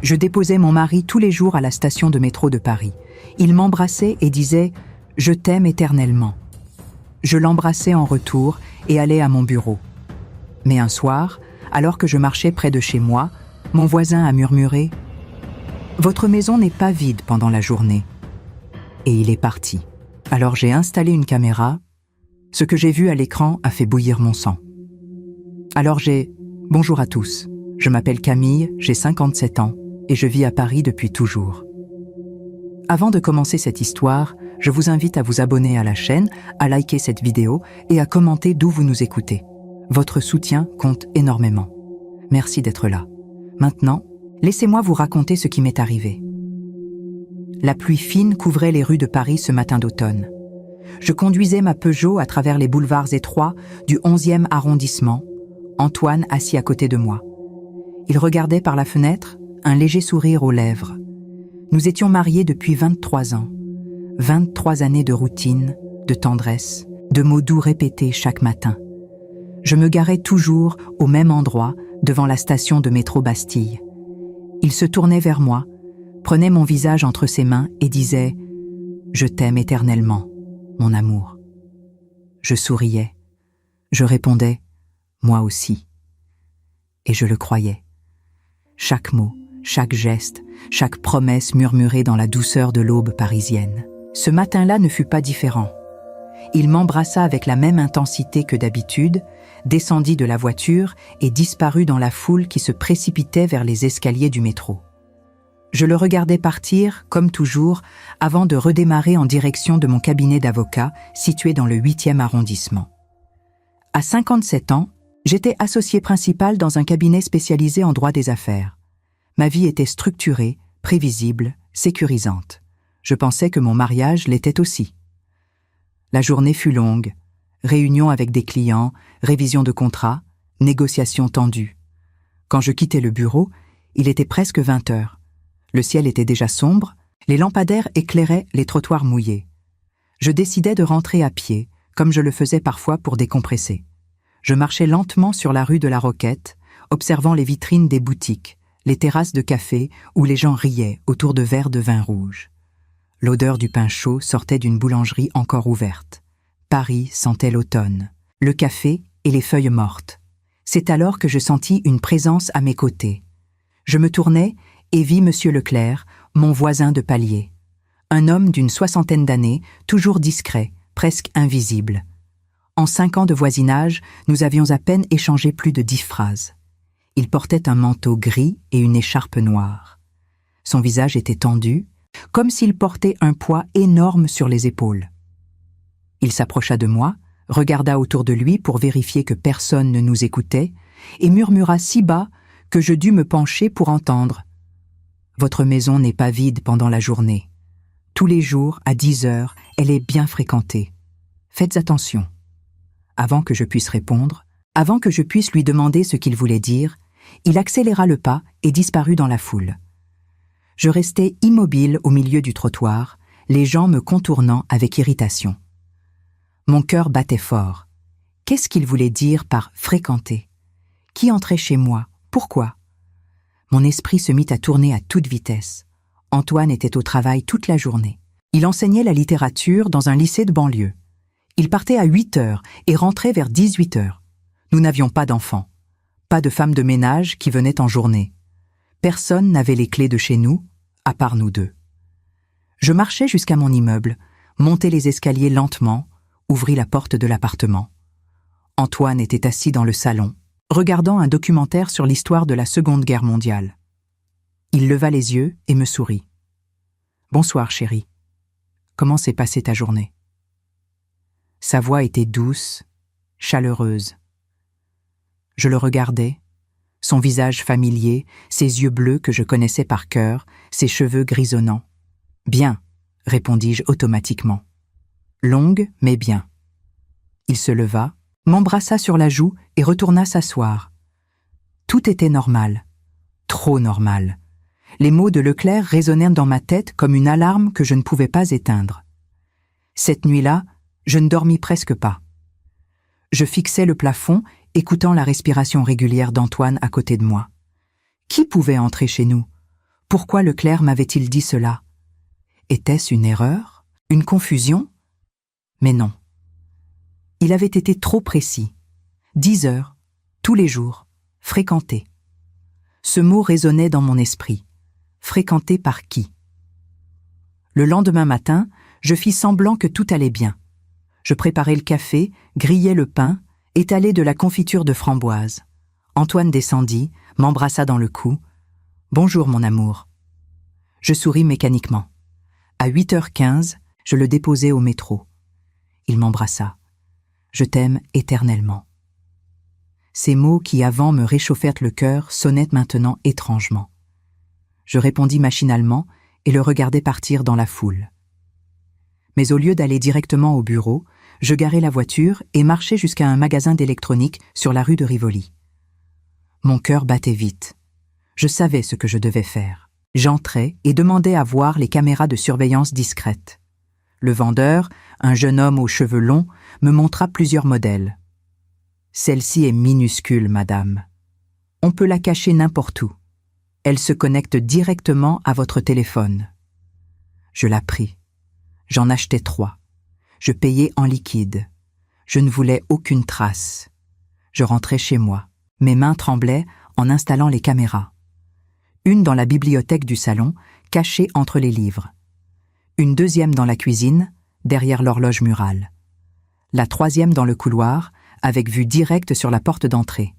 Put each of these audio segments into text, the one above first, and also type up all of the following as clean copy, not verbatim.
Je déposais mon mari tous les jours à la station de métro de Paris. Il m'embrassait et disait « Je t'aime éternellement ». Je l'embrassais en retour et allais à mon bureau. Mais un soir, alors que je marchais près de chez moi, mon voisin a murmuré « Votre maison n'est pas vide pendant la journée ». Et il est parti. Alors j'ai installé une caméra. Ce que j'ai vu à l'écran a fait bouillir mon sang. Alors j'ai « Bonjour à tous, je m'appelle Camille, j'ai 57 ans et je vis à Paris depuis toujours ». Avant de commencer cette histoire, je vous invite à vous abonner à la chaîne, à liker cette vidéo et à commenter d'où vous nous écoutez. Votre soutien compte énormément. Merci d'être là. Maintenant, laissez-moi vous raconter ce qui m'est arrivé. La pluie fine couvrait les rues de Paris ce matin d'automne. Je conduisais ma Peugeot à travers les boulevards étroits du 11e arrondissement, Antoine assis à côté de moi. Il regardait par la fenêtre, un léger sourire aux lèvres. Nous étions mariés depuis 23 ans. 23 années de routine, de tendresse, de mots doux répétés chaque matin. Je me garais toujours au même endroit, devant la station de métro Bastille. Il se tournait vers moi, prenait mon visage entre ses mains et disait « Je t'aime éternellement, mon amour ». Je souriais. Je répondais « Moi aussi ». Et je le croyais. Chaque mot, chaque geste, chaque promesse murmurée dans la douceur de l'aube parisienne. Ce matin-là ne fut pas différent. Il m'embrassa avec la même intensité que d'habitude, descendit de la voiture et disparut dans la foule qui se précipitait vers les escaliers du métro. Je le regardais partir, comme toujours, avant de redémarrer en direction de mon cabinet d'avocat, situé dans le 8e arrondissement. À 57 ans, j'étais associé principal dans un cabinet spécialisé en droit des affaires. Ma vie était structurée, prévisible, sécurisante. Je pensais que mon mariage l'était aussi. La journée fut longue. Réunions avec des clients, révision de contrats, négociations tendues. Quand je quittais le bureau, il était presque 20 heures. Le ciel était déjà sombre, les lampadaires éclairaient les trottoirs mouillés. Je décidai de rentrer à pied, comme je le faisais parfois pour décompresser. Je marchais lentement sur la rue de la Roquette, observant les vitrines des boutiques, les terrasses de café où les gens riaient autour de verres de vin rouge. L'odeur du pain chaud sortait d'une boulangerie encore ouverte. Paris sentait l'automne, le café et les feuilles mortes. C'est alors que je sentis une présence à mes côtés. Je me tournai et vis Monsieur Leclerc, mon voisin de palier. Un homme d'une 60aine d'années, toujours discret, presque invisible. En 5 ans de voisinage, nous avions à peine échangé plus de 10 phrases. Il portait un manteau gris et une écharpe noire. Son visage était tendu, comme s'il portait un poids énorme sur les épaules. Il s'approcha de moi, regarda autour de lui pour vérifier que personne ne nous écoutait, et murmura si bas que je dus me pencher pour entendre. « Votre maison n'est pas vide pendant la journée. Tous les jours, à 10 heures, elle est bien fréquentée. Faites attention. » Avant que je puisse répondre, avant que je puisse lui demander ce qu'il voulait dire, il accéléra le pas et disparut dans la foule. Je restais immobile au milieu du trottoir, les gens me contournant avec irritation. Mon cœur battait fort. Qu'est-ce qu'il voulait dire par « fréquenter » ? Qui entrait chez moi ? Pourquoi ? Mon esprit se mit à tourner à toute vitesse. Antoine était au travail toute la journée. Il enseignait la littérature dans un lycée de banlieue. Il partait à 8 heures et rentrait vers 18 heures. Nous n'avions pas d'enfants, pas de femmes de ménage qui venaient en journée. Personne n'avait les clés de chez nous, à part nous deux. Je marchais jusqu'à mon immeuble, montai les escaliers lentement, ouvris la porte de l'appartement. Antoine était assis dans le salon, regardant un documentaire sur l'histoire de la Seconde Guerre mondiale. Il leva les yeux et me sourit. « Bonsoir, chérie. Comment s'est passée ta journée ?» Sa voix était douce, chaleureuse. Je le regardais, son visage familier, ses yeux bleus que je connaissais par cœur, ses cheveux grisonnants. « Bien », répondis-je automatiquement. « Longue, mais bien. » Il se leva, m'embrassa sur la joue et retourna s'asseoir. Tout était normal, trop normal. Les mots de Leclerc résonnèrent dans ma tête comme une alarme que je ne pouvais pas éteindre. Cette nuit-là, je ne dormis presque pas. Je fixais le plafond, écoutant la respiration régulière d'Antoine à côté de moi. Qui pouvait entrer chez nous? Pourquoi Leclerc m'avait-il dit cela? Était-ce une erreur? Une confusion? Mais non. Il avait été trop précis. 10 heures, tous les jours, fréquenté. Ce mot résonnait dans mon esprit. Fréquenté par qui? Le lendemain matin, je fis semblant que tout allait bien. Je préparai le café, grillai le pain, étalai de la confiture de framboise. Antoine descendit, m'embrassa dans le cou. « Bonjour, mon amour. » Je souris mécaniquement. À 8h15, je le déposai au métro. Il m'embrassa. « Je t'aime éternellement. » Ces mots qui avant me réchauffèrent le cœur sonnaient maintenant étrangement. Je répondis machinalement et le regardai partir dans la foule. Mais au lieu d'aller directement au bureau, je garai la voiture et marchai jusqu'à un magasin d'électronique sur la rue de Rivoli. Mon cœur battait vite. Je savais ce que je devais faire. J'entrai et demandai à voir les caméras de surveillance discrètes. Le vendeur, un jeune homme aux cheveux longs, me montra plusieurs modèles. « Celle-ci est minuscule, madame. On peut la cacher n'importe où. Elle se connecte directement à votre téléphone. » Je la pris. J'en achetai 3. Je payai en liquide. Je ne voulais aucune trace. Je rentrai chez moi. Mes mains tremblaient en installant les caméras. Une dans la bibliothèque du salon, cachée entre les livres. Une deuxième dans la cuisine, derrière l'horloge murale. La troisième dans le couloir, avec vue directe sur la porte d'entrée.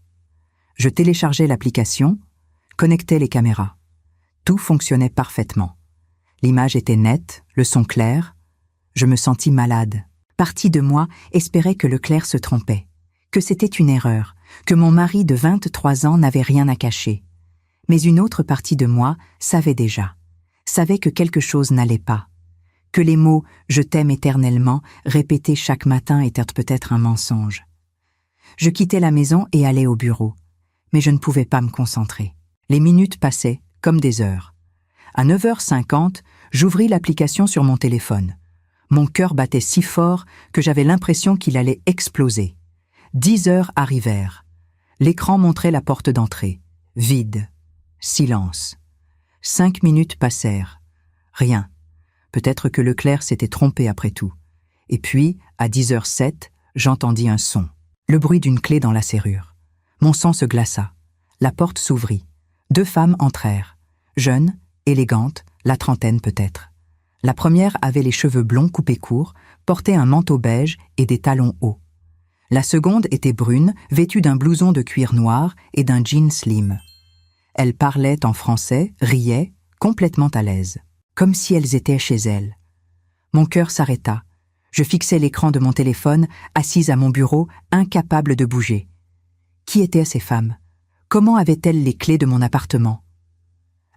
Je téléchargeai l'application, connectais les caméras. Tout fonctionnait parfaitement. L'image était nette, le son clair. Je me sentis malade. Partie de moi espérait que Leclerc se trompait, que c'était une erreur, que mon mari de 23 ans n'avait rien à cacher. Mais une autre partie de moi savait déjà, savait que quelque chose n'allait pas, que les mots « je t'aime éternellement » répétés chaque matin étaient peut-être un mensonge. Je quittai la maison et allai au bureau, mais je ne pouvais pas me concentrer. Les minutes passaient comme des heures. À 9h50, j'ouvris l'application sur mon téléphone. Mon cœur battait si fort que j'avais l'impression qu'il allait exploser. 10 heures arrivèrent. L'écran montrait la porte d'entrée. Vide. Silence. 5 minutes passèrent. Rien. Peut-être que Leclerc s'était trompé après tout. Et puis, à 10h07, j'entendis un son. Le bruit d'une clé dans la serrure. Mon sang se glaça. La porte s'ouvrit. 2 femmes entrèrent. Jeunes, élégantes, la trentaine peut-être. La première avait les cheveux blonds coupés courts, portait un manteau beige et des talons hauts. La seconde était brune, vêtue d'un blouson de cuir noir et d'un jean slim. Elles parlaient en français, riaient, complètement à l'aise, comme si elles étaient chez elles. Mon cœur s'arrêta. Je fixais l'écran de mon téléphone, assise à mon bureau, incapable de bouger. Qui étaient ces femmes? Comment avaient-elles les clés de mon appartement?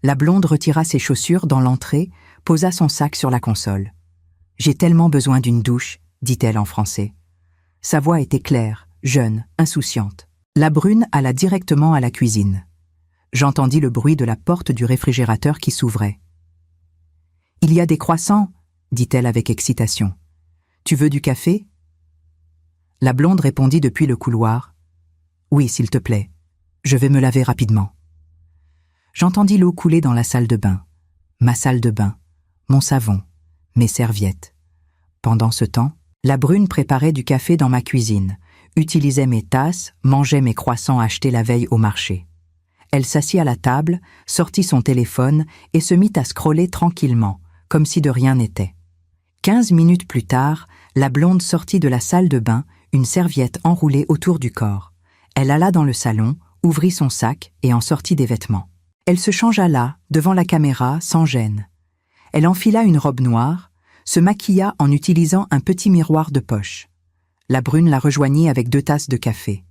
La blonde retira ses chaussures dans l'entrée, posa son sac sur la console. « J'ai tellement besoin d'une douche », dit-elle en français. Sa voix était claire, jeune, insouciante. La brune alla directement à la cuisine. J'entendis le bruit de la porte du réfrigérateur qui s'ouvrait. « Il y a des croissants », dit-elle avec excitation. « Tu veux du café ?» La blonde répondit depuis le couloir. « Oui, s'il te plaît. Je vais me laver rapidement. » J'entendis l'eau couler dans la salle de bain. Ma salle de bain, mon savon, mes serviettes. Pendant ce temps, la brune préparait du café dans ma cuisine, utilisait mes tasses, mangeait mes croissants achetés la veille au marché. Elle s'assit à la table, sortit son téléphone et se mit à scroller tranquillement, comme si de rien n'était. 15 minutes plus tard, la blonde sortit de la salle de bain, une serviette enroulée autour du corps. Elle alla dans le salon, ouvrit son sac et en sortit des vêtements. Elle se changea là, devant la caméra, sans gêne. Elle enfila une robe noire, se maquilla en utilisant un petit miroir de poche. La brune la rejoignit avec 2 tasses de café.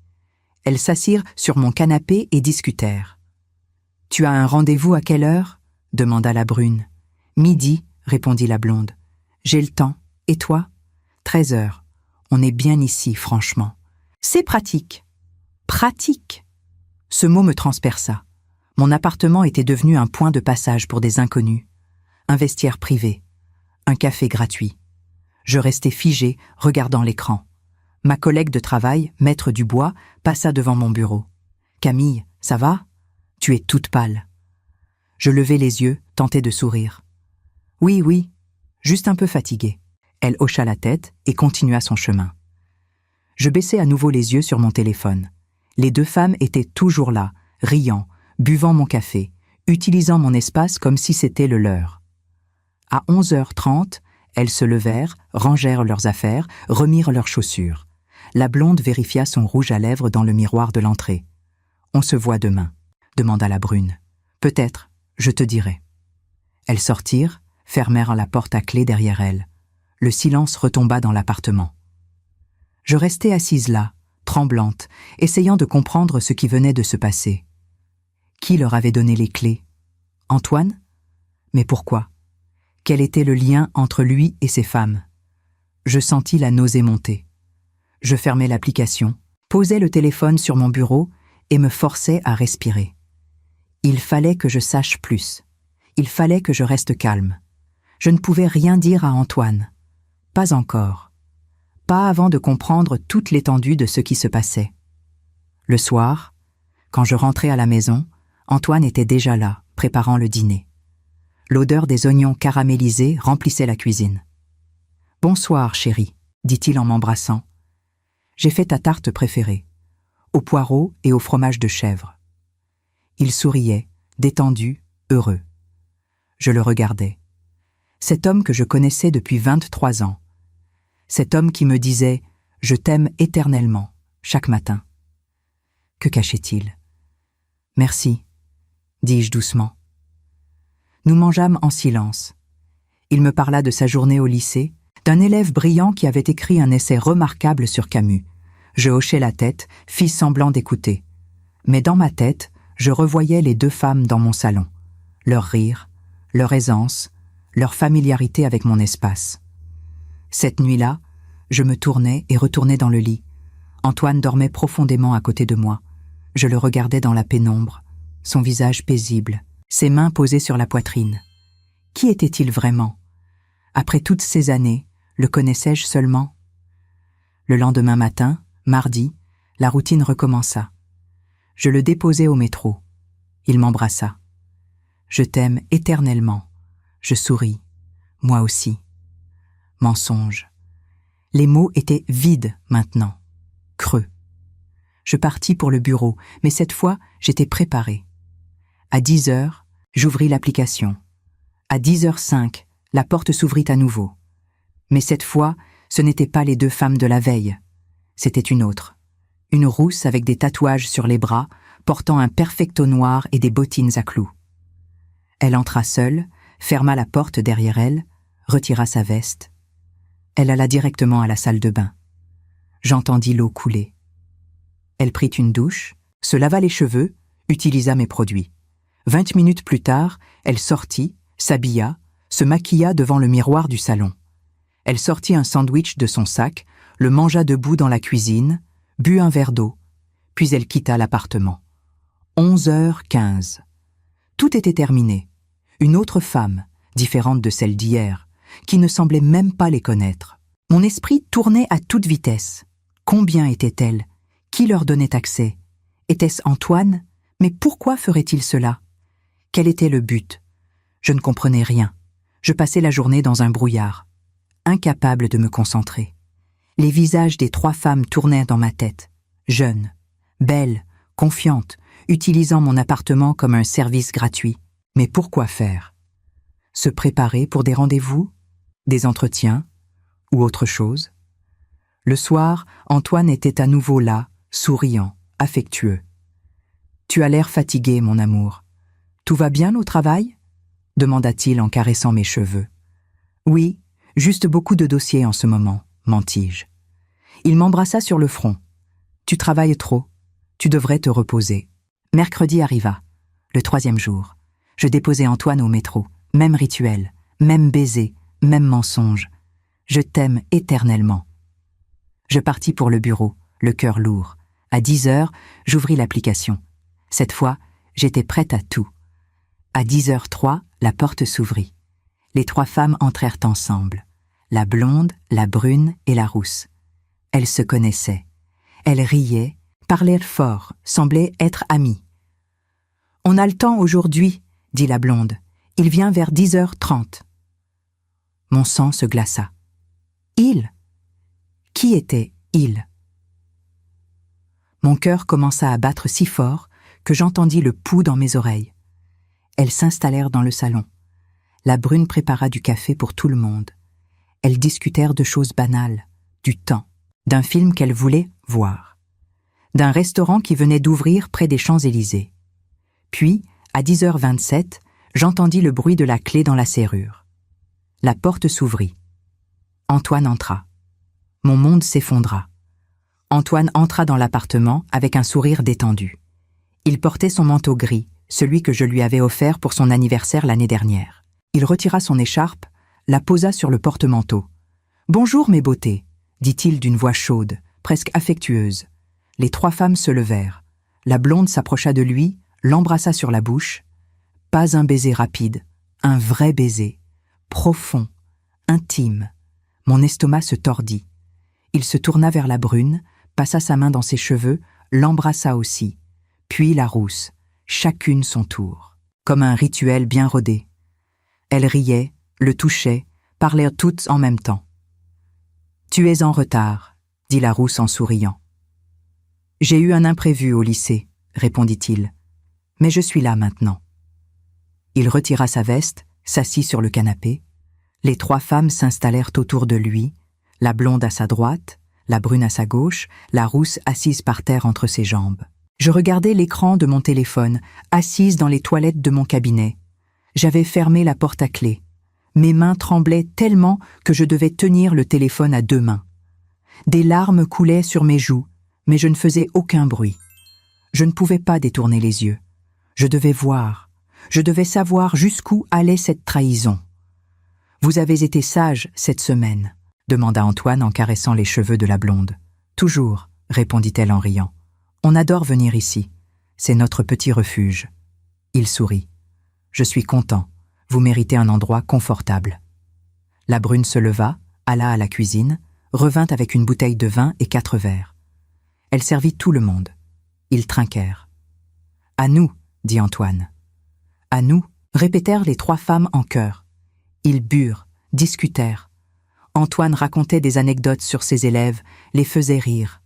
Elles s'assirent sur mon canapé et discutèrent. « Tu as un rendez-vous à quelle heure ?» demanda la brune. « Midi, » répondit la blonde. « J'ai le temps. Et toi ?»« 13h. On est bien ici, franchement. »« C'est pratique. »« Pratique !» Ce mot me transperça. Mon appartement était devenu un point de passage pour des inconnus. Un vestiaire privé. Un café gratuit. Je restai figé, regardant l'écran. Ma collègue de travail, maître Dubois, passa devant mon bureau. « Camille, ça va ? Tu es toute pâle. » Je levai les yeux, tentai de sourire. « Oui, oui, juste un peu fatiguée. » Elle hocha la tête et continua son chemin. Je baissai à nouveau les yeux sur mon téléphone. Les deux femmes étaient toujours là, riant, buvant mon café, utilisant mon espace comme si c'était le leur. À 11h30, elles se levèrent, rangèrent leurs affaires, remirent leurs chaussures. La blonde vérifia son rouge à lèvres dans le miroir de l'entrée. « On se voit demain », demanda la brune. « Peut-être, je te dirai. » Elles sortirent, fermèrent la porte à clé derrière elles. Le silence retomba dans l'appartement. Je restai assise là, tremblante, essayant de comprendre ce qui venait de se passer. Qui leur avait donné les clés? Antoine? Mais pourquoi? Quel était le lien entre lui et ces femmes? Je sentis la nausée monter. Je fermai l'application, posai le téléphone sur mon bureau et me forçai à respirer. Il fallait que je sache plus. Il fallait que je reste calme. Je ne pouvais rien dire à Antoine. Pas encore. Pas avant de comprendre toute l'étendue de ce qui se passait. Le soir, quand je rentrai à la maison, Antoine était déjà là, préparant le dîner. L'odeur des oignons caramélisés remplissait la cuisine. « Bonsoir, chérie », dit-il en m'embrassant. « J'ai fait ta tarte préférée, au poireau et au fromage de chèvre. » Il souriait, détendu, heureux. Je le regardais. Cet homme que je connaissais depuis 23 ans. Cet homme qui me disait « Je t'aime éternellement » chaque matin. Que cachait-il? « Merci », dis-je doucement. Nous mangeâmes en silence. Il me parla de sa journée au lycée, d'un élève brillant qui avait écrit un essai remarquable sur Camus. Je hochai la tête, fis semblant d'écouter. Mais dans ma tête, je revoyais les deux femmes dans mon salon. Leur rire, leur aisance, leur familiarité avec mon espace. Cette nuit-là, je me tournais et retournais dans le lit. Antoine dormait profondément à côté de moi. Je le regardais dans la pénombre, son visage paisible, ses mains posées sur la poitrine. Qui était-il vraiment? Après toutes ces années, le connaissais-je seulement? Le lendemain matin, mardi, la routine recommença. Je le déposai au métro. Il m'embrassa. « Je t'aime éternellement. » Je souris. Moi aussi. Mensonge. Les mots étaient vides maintenant, creux. Je partis pour le bureau, mais cette fois, j'étais préparée. À 10h, j'ouvris l'application. À 10h05, la porte s'ouvrit à nouveau. Mais cette fois, ce n'étaient pas les deux femmes de la veille. C'était une autre. Une rousse avec des tatouages sur les bras, portant un perfecto noir et des bottines à clous. Elle entra seule, ferma la porte derrière elle, retira sa veste. Elle alla directement à la salle de bain. J'entendis l'eau couler. Elle prit une douche, se lava les cheveux, utilisa mes produits. 20 minutes plus tard, elle sortit, s'habilla, se maquilla devant le miroir du salon. Elle sortit un sandwich de son sac, le mangea debout dans la cuisine, but un verre d'eau, puis elle quitta l'appartement. 11h15. Tout était terminé. Une autre femme, différente de celle d'hier, qui ne semblait même pas les connaître. Mon esprit tournait à toute vitesse. Combien étaient-elles? Qui leur donnait accès? Était-ce Antoine? Mais pourquoi ferait-il cela? Quel était le but? Je ne comprenais rien. Je passais la journée dans un brouillard, incapable de me concentrer. Les visages des trois femmes tournaient dans ma tête, jeunes, belles, confiantes, utilisant mon appartement comme un service gratuit. Mais pourquoi faire? Se préparer pour des rendez-vous, des entretiens ou autre chose? Le soir, Antoine était à nouveau là, souriant, affectueux. « Tu as l'air fatigué, mon amour. Tout va bien au travail ?» demanda-t-il en caressant mes cheveux. « Oui, juste beaucoup de dossiers en ce moment, mentis-je. » Il m'embrassa sur le front. « Tu travailles trop. Tu devrais te reposer. » Mercredi arriva, le 3e jour. Je déposai Antoine au métro. Même rituel, même baiser, même mensonge. Je t'aime éternellement. Je partis pour le bureau, le cœur lourd. À 10h, j'ouvris l'application. Cette fois, j'étais prête à tout. À 10h03, la porte s'ouvrit. Les trois femmes entrèrent ensemble. La blonde, la brune et la rousse. Elles se connaissaient. Elles riaient, parlaient fort, semblaient être amies. « On a le temps aujourd'hui », dit la blonde. « Il vient vers 10h30. » Mon sang se glaça. Il ? Qui était il ? Mon cœur commença à battre si fort que j'entendis le pouls dans mes oreilles. Elles s'installèrent dans le salon. La brune prépara du café pour tout le monde. Elles discutèrent de choses banales, du temps, d'un film qu'elles voulaient voir, d'un restaurant qui venait d'ouvrir près des Champs-Élysées. Puis, à 10h27, j'entendis le bruit de la clé dans la serrure. La porte s'ouvrit. Antoine entra. Mon monde s'effondra. Antoine entra dans l'appartement avec un sourire détendu. Il portait son manteau gris, celui que je lui avais offert pour son anniversaire l'année dernière. Il retira son écharpe, la posa sur le porte-manteau. « Bonjour, mes beautés », dit-il d'une voix chaude, presque affectueuse. Les trois femmes se levèrent. La blonde s'approcha de lui, l'embrassa sur la bouche. Pas un baiser rapide, un vrai baiser, profond, intime. Mon estomac se tordit. Il se tourna vers la brune, passa sa main dans ses cheveux, l'embrassa aussi, puis la rousse, chacune son tour, comme un rituel bien rodé. Elles riaient, le touchaient, parlèrent toutes en même temps. « Tu es en retard », dit la rousse en souriant. « J'ai eu un imprévu au lycée », répondit-il, « mais je suis là maintenant. » Il retira sa veste, s'assit sur le canapé. Les trois femmes s'installèrent autour de lui, la blonde à sa droite, la brune à sa gauche, la rousse assise par terre entre ses jambes. Je regardais l'écran de mon téléphone, assise dans les toilettes de mon cabinet. J'avais fermé la porte à clé. Mes mains tremblaient tellement que je devais tenir le téléphone à deux mains. Des larmes coulaient sur mes joues, mais je ne faisais aucun bruit. Je ne pouvais pas détourner les yeux. Je devais voir. Je devais savoir jusqu'où allait cette trahison. « Vous avez été sage cette semaine ?» demanda Antoine en caressant les cheveux de la blonde. « Toujours », répondit-elle en riant. « On adore venir ici. C'est notre petit refuge. » Il sourit. « Je suis content. Vous méritez un endroit confortable. » La brune se leva, alla à la cuisine, revint avec une bouteille de vin et 4 verres. Elle servit tout le monde. Ils trinquèrent. « À nous », dit Antoine. « À nous », répétèrent les trois femmes en chœur. Ils burent, discutèrent. Antoine racontait des anecdotes sur ses élèves, les faisait rire.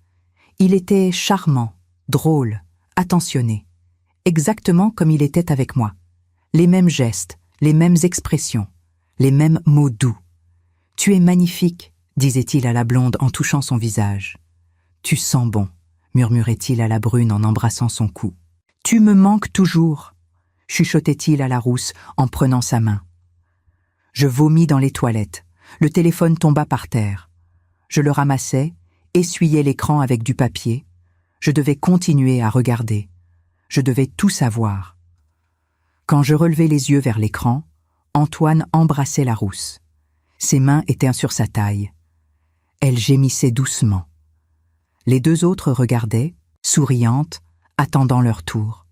Il était charmant, drôle, attentionné, exactement comme il était avec moi. Les mêmes gestes, les mêmes expressions, les mêmes mots doux. « Tu es magnifique », disait-il à la blonde en touchant son visage. « Tu sens bon », murmurait-il à la brune en embrassant son cou. « Tu me manques toujours », chuchotait-il à la rousse en prenant sa main. Je vomis dans les toilettes. Le téléphone tomba par terre. Je le ramassai, essuyai l'écran avec du papier. Je devais continuer à regarder. Je devais tout savoir. Quand je relevai les yeux vers l'écran, Antoine embrassait la rousse. Ses mains étaient sur sa taille. Elle gémissait doucement. Les deux autres regardaient, souriantes, attendant leur tour.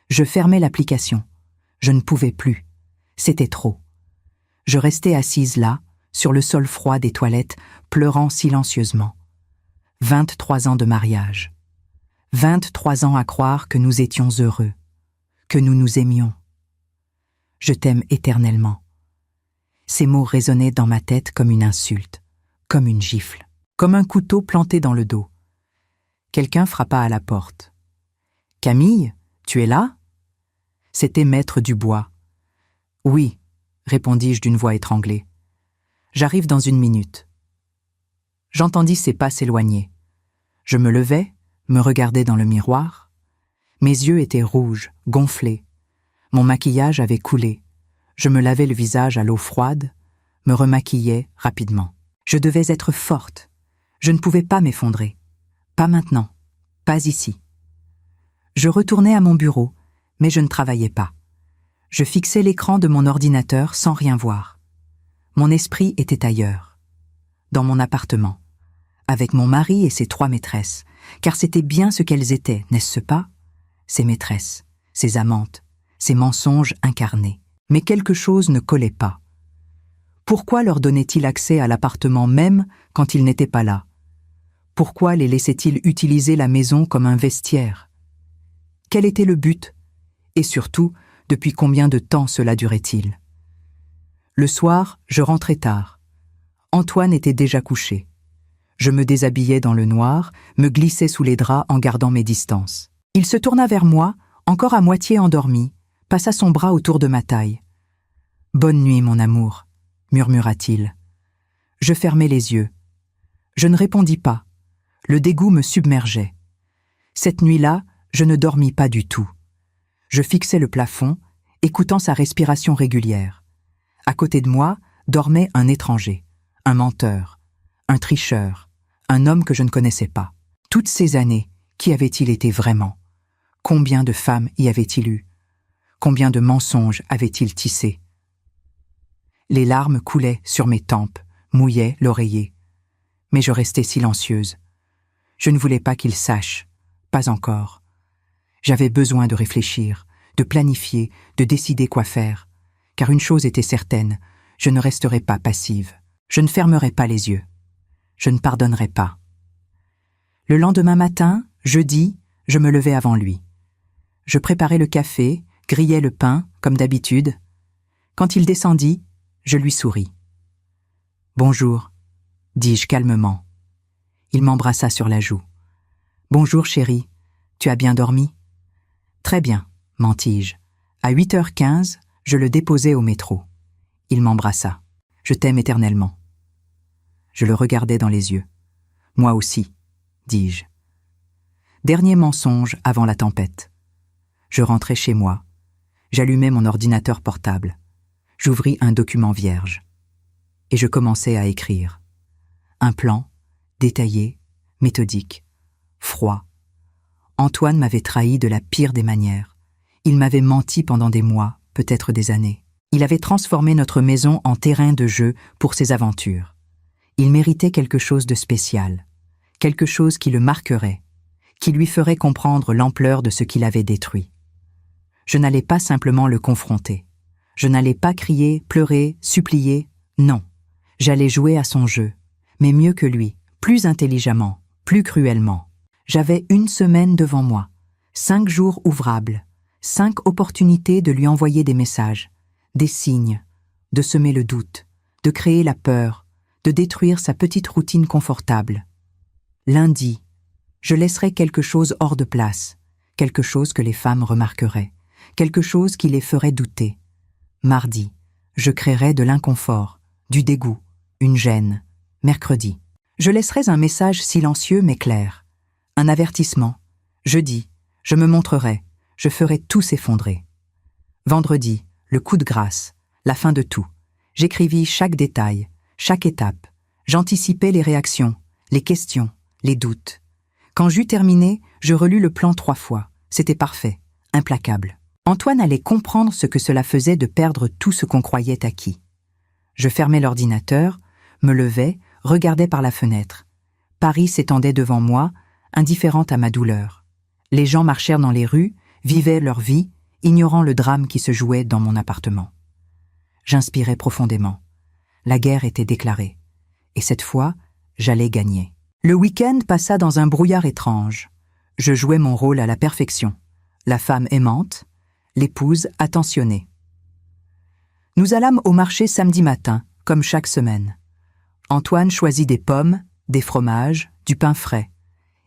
Je fermai l'application. Je ne pouvais plus. C'était trop. Je restais assise là, sur le sol froid des toilettes, pleurant silencieusement. 23 ans de mariage. 23 ans à croire que nous étions heureux, que nous nous aimions. Je t'aime éternellement. Ces mots résonnaient dans ma tête comme une insulte, comme une gifle, comme un couteau planté dans le dos. Quelqu'un frappa à la porte. « Camille, tu es là ?» C'était Maître Dubois. « Oui, » répondis-je d'une voix étranglée. « J'arrive dans 1 minute. » J'entendis ses pas s'éloigner. Je me levai, me regardai dans le miroir. Mes yeux étaient rouges, gonflés. Mon maquillage avait coulé. Je me lavai le visage à l'eau froide, me remaquillai rapidement. Je devais être forte. Je ne pouvais pas m'effondrer. Pas maintenant. Pas ici. Je retournai à mon bureau, mais je ne travaillais pas. Je fixais l'écran de mon ordinateur sans rien voir. Mon esprit était ailleurs, dans mon appartement, avec mon mari et ses 3 maîtresses, car c'était bien ce qu'elles étaient, n'est-ce pas? Ces maîtresses, ces amantes, ces mensonges incarnés. Mais quelque chose ne collait pas. Pourquoi leur donnait-il accès à l'appartement même quand ils n'étaient pas là? Pourquoi les laissait-il utiliser la maison comme un vestiaire? Quel était le but? Et surtout, Depuis combien de temps cela durait-il? Le soir, je rentrais tard. Antoine était déjà couché. Je me déshabillais dans le noir, me glissais sous les draps en gardant mes distances. Il se tourna vers moi, encore à moitié endormi, passa son bras autour de ma taille. « Bonne nuit, mon amour », murmura-t-il. Je fermai les yeux. Je ne répondis pas. Le dégoût me submergeait. Cette nuit-là, je ne dormis pas du tout. Je fixais le plafond, écoutant sa respiration régulière. À côté de moi, dormait un étranger, un menteur, un tricheur, un homme que je ne connaissais pas. Toutes ces années, qui avait-il été vraiment? Combien de femmes y avait-il eu? Combien de mensonges avait-il tissés? Les larmes coulaient sur mes tempes, mouillaient l'oreiller. Mais je restais silencieuse. Je ne voulais pas qu'il sache, pas encore. J'avais besoin de réfléchir, de planifier, de décider quoi faire. Car une chose était certaine, je ne resterai pas passive. Je ne fermerai pas les yeux. Je ne pardonnerai pas. Le lendemain matin, jeudi, je me levai avant lui. Je préparais le café, grillais le pain, comme d'habitude. Quand il descendit, je lui souris. « Bonjour », dis-je calmement. Il m'embrassa sur la joue. « Bonjour chérie, tu as bien dormi ?»« Très bien », mentis-je. À 8h15, je le déposai au métro. Il m'embrassa. « Je t'aime éternellement. » Je le regardai dans les yeux. « Moi aussi », dis-je. Dernier mensonge avant la tempête. Je rentrai chez moi. J'allumai mon ordinateur portable. J'ouvris un document vierge. Et je commençai à écrire. Un plan, détaillé, méthodique, froid. Antoine m'avait trahi de la pire des manières. Il m'avait menti pendant des mois, peut-être des années. Il avait transformé notre maison en terrain de jeu pour ses aventures. Il méritait quelque chose de spécial, quelque chose qui le marquerait, qui lui ferait comprendre l'ampleur de ce qu'il avait détruit. Je n'allais pas simplement le confronter. Je n'allais pas crier, pleurer, supplier, non. J'allais jouer à son jeu, mais mieux que lui, plus intelligemment, plus cruellement. J'avais 1 semaine devant moi, 5 jours ouvrables, 5 opportunités de lui envoyer des messages, des signes, de semer le doute, de créer la peur, de détruire sa petite routine confortable. Lundi, je laisserai quelque chose hors de place, quelque chose que les femmes remarqueraient, quelque chose qui les ferait douter. Mardi, je créerai de l'inconfort, du dégoût, une gêne. Mercredi, je laisserai un message silencieux mais clair, un avertissement. Jeudi, je me montrerai, je ferai tout s'effondrer. Vendredi, le coup de grâce, la fin de tout. J'écrivis chaque détail, chaque étape. J'anticipais les réactions, les questions, les doutes. Quand j'eus terminé, je relus le plan 3 fois. C'était parfait, implacable. Antoine allait comprendre ce que cela faisait de perdre tout ce qu'on croyait acquis. Je fermais l'ordinateur, me levais, regardais par la fenêtre. Paris s'étendait devant moi, indifférente à ma douleur. Les gens marchèrent dans les rues, vivaient leur vie, ignorant le drame qui se jouait dans mon appartement. J'inspirais profondément. La guerre était déclarée. Et cette fois, j'allais gagner. Le week-end passa dans un brouillard étrange. Je jouais mon rôle à la perfection. La femme aimante, l'épouse attentionnée. Nous allâmes au marché samedi matin, comme chaque semaine. Antoine choisit des pommes, des fromages, du pain frais.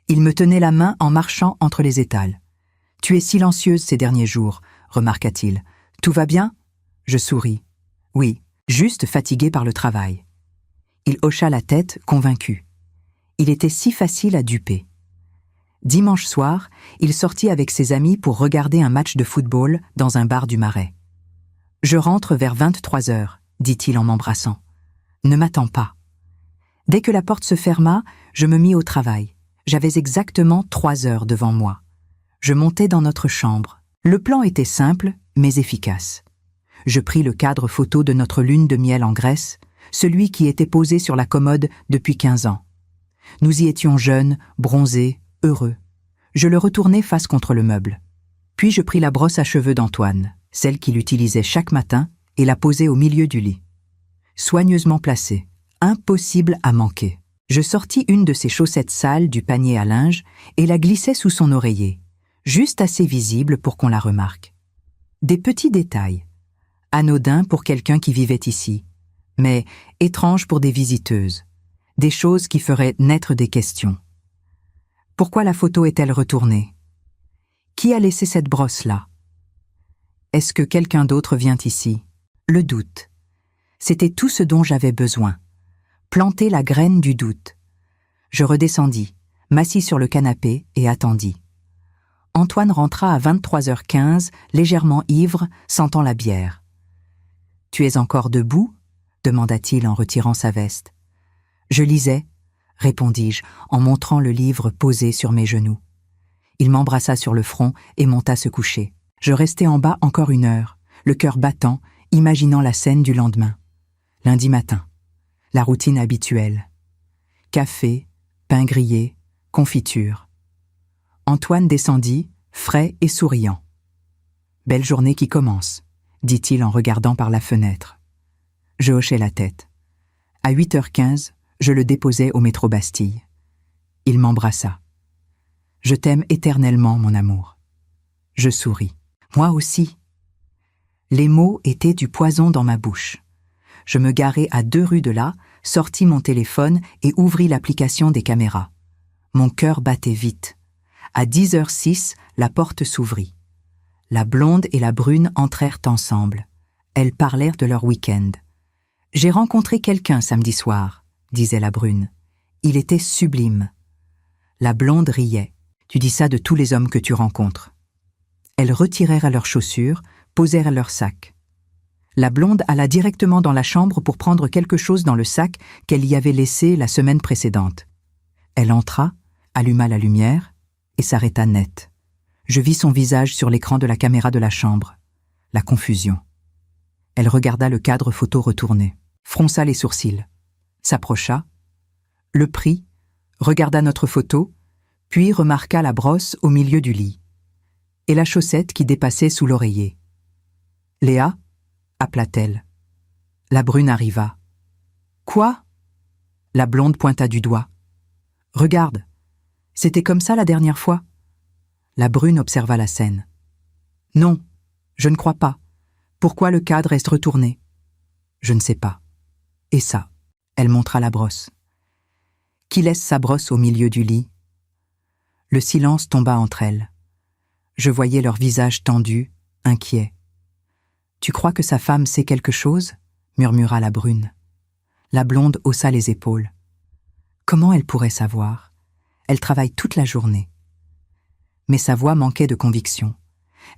Il me tenait la main en marchant entre les étals. « Tu es silencieuse ces derniers jours », remarqua-t-il. « Tout va bien ?» Je souris. « Oui, juste fatiguée par le travail. » Il hocha la tête, convaincu. Il était si facile à duper. Dimanche soir, il sortit avec ses amis pour regarder un match de football dans un bar du Marais. « Je rentre vers 23h, dit-il en m'embrassant. « Ne m'attends pas. » Dès que la porte se ferma, je me mis au travail. J'avais exactement 3 heures devant moi. Je montai dans notre chambre. Le plan était simple, mais efficace. Je pris le cadre photo de notre lune de miel en Grèce, celui qui était posé sur la commode depuis 15 ans. Nous y étions jeunes, bronzés, heureux. Je le retournai face contre le meuble. Puis je pris la brosse à cheveux d'Antoine, celle qu'il utilisait chaque matin, et la posai au milieu du lit. Soigneusement placée, impossible à manquer. Je sortis une de ses chaussettes sales du panier à linge et la glissai sous son oreiller, juste assez visible pour qu'on la remarque. Des petits détails, anodins pour quelqu'un qui vivait ici, mais étranges pour des visiteuses, des choses qui feraient naître des questions. Pourquoi la photo est-elle retournée? Qui a laissé cette brosse-là? Est-ce que quelqu'un d'autre vient ici? Le doute. C'était tout ce dont j'avais besoin. Planter la graine du doute. Je redescendis, m'assis sur le canapé et attendis. Antoine rentra à 23h15, légèrement ivre, sentant la bière. « Tu es encore debout ?» demanda-t-il en retirant sa veste. « Je lisais » répondis-je en montrant le livre posé sur mes genoux. Il m'embrassa sur le front et monta se coucher. Je restai en bas encore 1 heure, le cœur battant, imaginant la scène du lendemain. Lundi matin. La routine habituelle. Café, pain grillé, confiture. Antoine descendit, frais et souriant. « Belle journée qui commence », dit-il en regardant par la fenêtre. Je hochai la tête. À 8h15, je le déposai au métro Bastille. Il m'embrassa. « Je t'aime éternellement, mon amour. » Je souris. « Moi aussi. » Les mots étaient du poison dans ma bouche. Je me garai à 2 rues de là, sortis mon téléphone et ouvris l'application des caméras. Mon cœur battait vite. À 10h06, la porte s'ouvrit. La blonde et la brune entrèrent ensemble. Elles parlèrent de leur week-end. « J'ai rencontré quelqu'un samedi soir », disait la brune. « Il était sublime. » La blonde riait. « Tu dis ça de tous les hommes que tu rencontres. » Elles retirèrent leurs chaussures, posèrent leurs sacs. La blonde alla directement dans la chambre pour prendre quelque chose dans le sac qu'elle y avait laissé la semaine précédente. Elle entra, alluma la lumière et s'arrêta net. Je vis son visage sur l'écran de la caméra de la chambre. La confusion. Elle regarda le cadre photo retourné, fronça les sourcils, s'approcha, le prit, regarda notre photo, puis remarqua la brosse au milieu du lit et la chaussette qui dépassait sous l'oreiller. « Léa ?» appela-t-elle. La brune arriva. « Quoi ?» La blonde pointa du doigt. « Regarde, c'était comme ça la dernière fois ?» La brune observa la scène. « Non, je ne crois pas. Pourquoi le cadre est retourné ?»« Je ne sais pas. » « Et ça ?» Elle montra la brosse. « Qui laisse sa brosse au milieu du lit ?» Le silence tomba entre elles. Je voyais leur visage tendu, inquiet. « Tu crois que sa femme sait quelque chose ?» murmura la brune. La blonde haussa les épaules. « Comment elle pourrait savoir? Elle travaille toute la journée. » Mais sa voix manquait de conviction.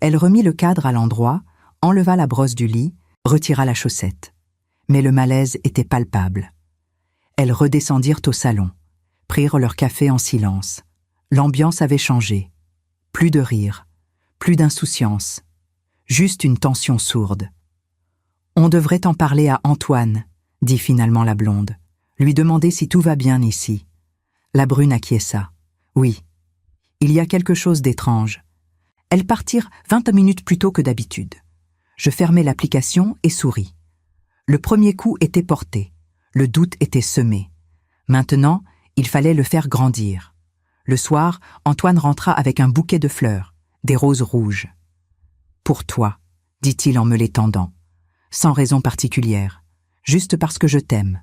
Elle remit le cadre à l'endroit, enleva la brosse du lit, retira la chaussette. Mais le malaise était palpable. Elles redescendirent au salon, prirent leur café en silence. L'ambiance avait changé. Plus de rire, plus d'insouciance, juste une tension sourde. « On devrait en parler à Antoine », dit finalement la blonde, « lui demander si tout va bien ici. » La brune acquiesça. « Oui, il y a quelque chose d'étrange. » Elles partirent 20 minutes plus tôt que d'habitude. Je fermai l'application et souris. Le premier coup était porté. Le doute était semé. Maintenant, il fallait le faire grandir. Le soir, Antoine rentra avec un bouquet de fleurs, des roses rouges. « Pour toi », dit-il en me les tendant, sans raison particulière, juste parce que je t'aime.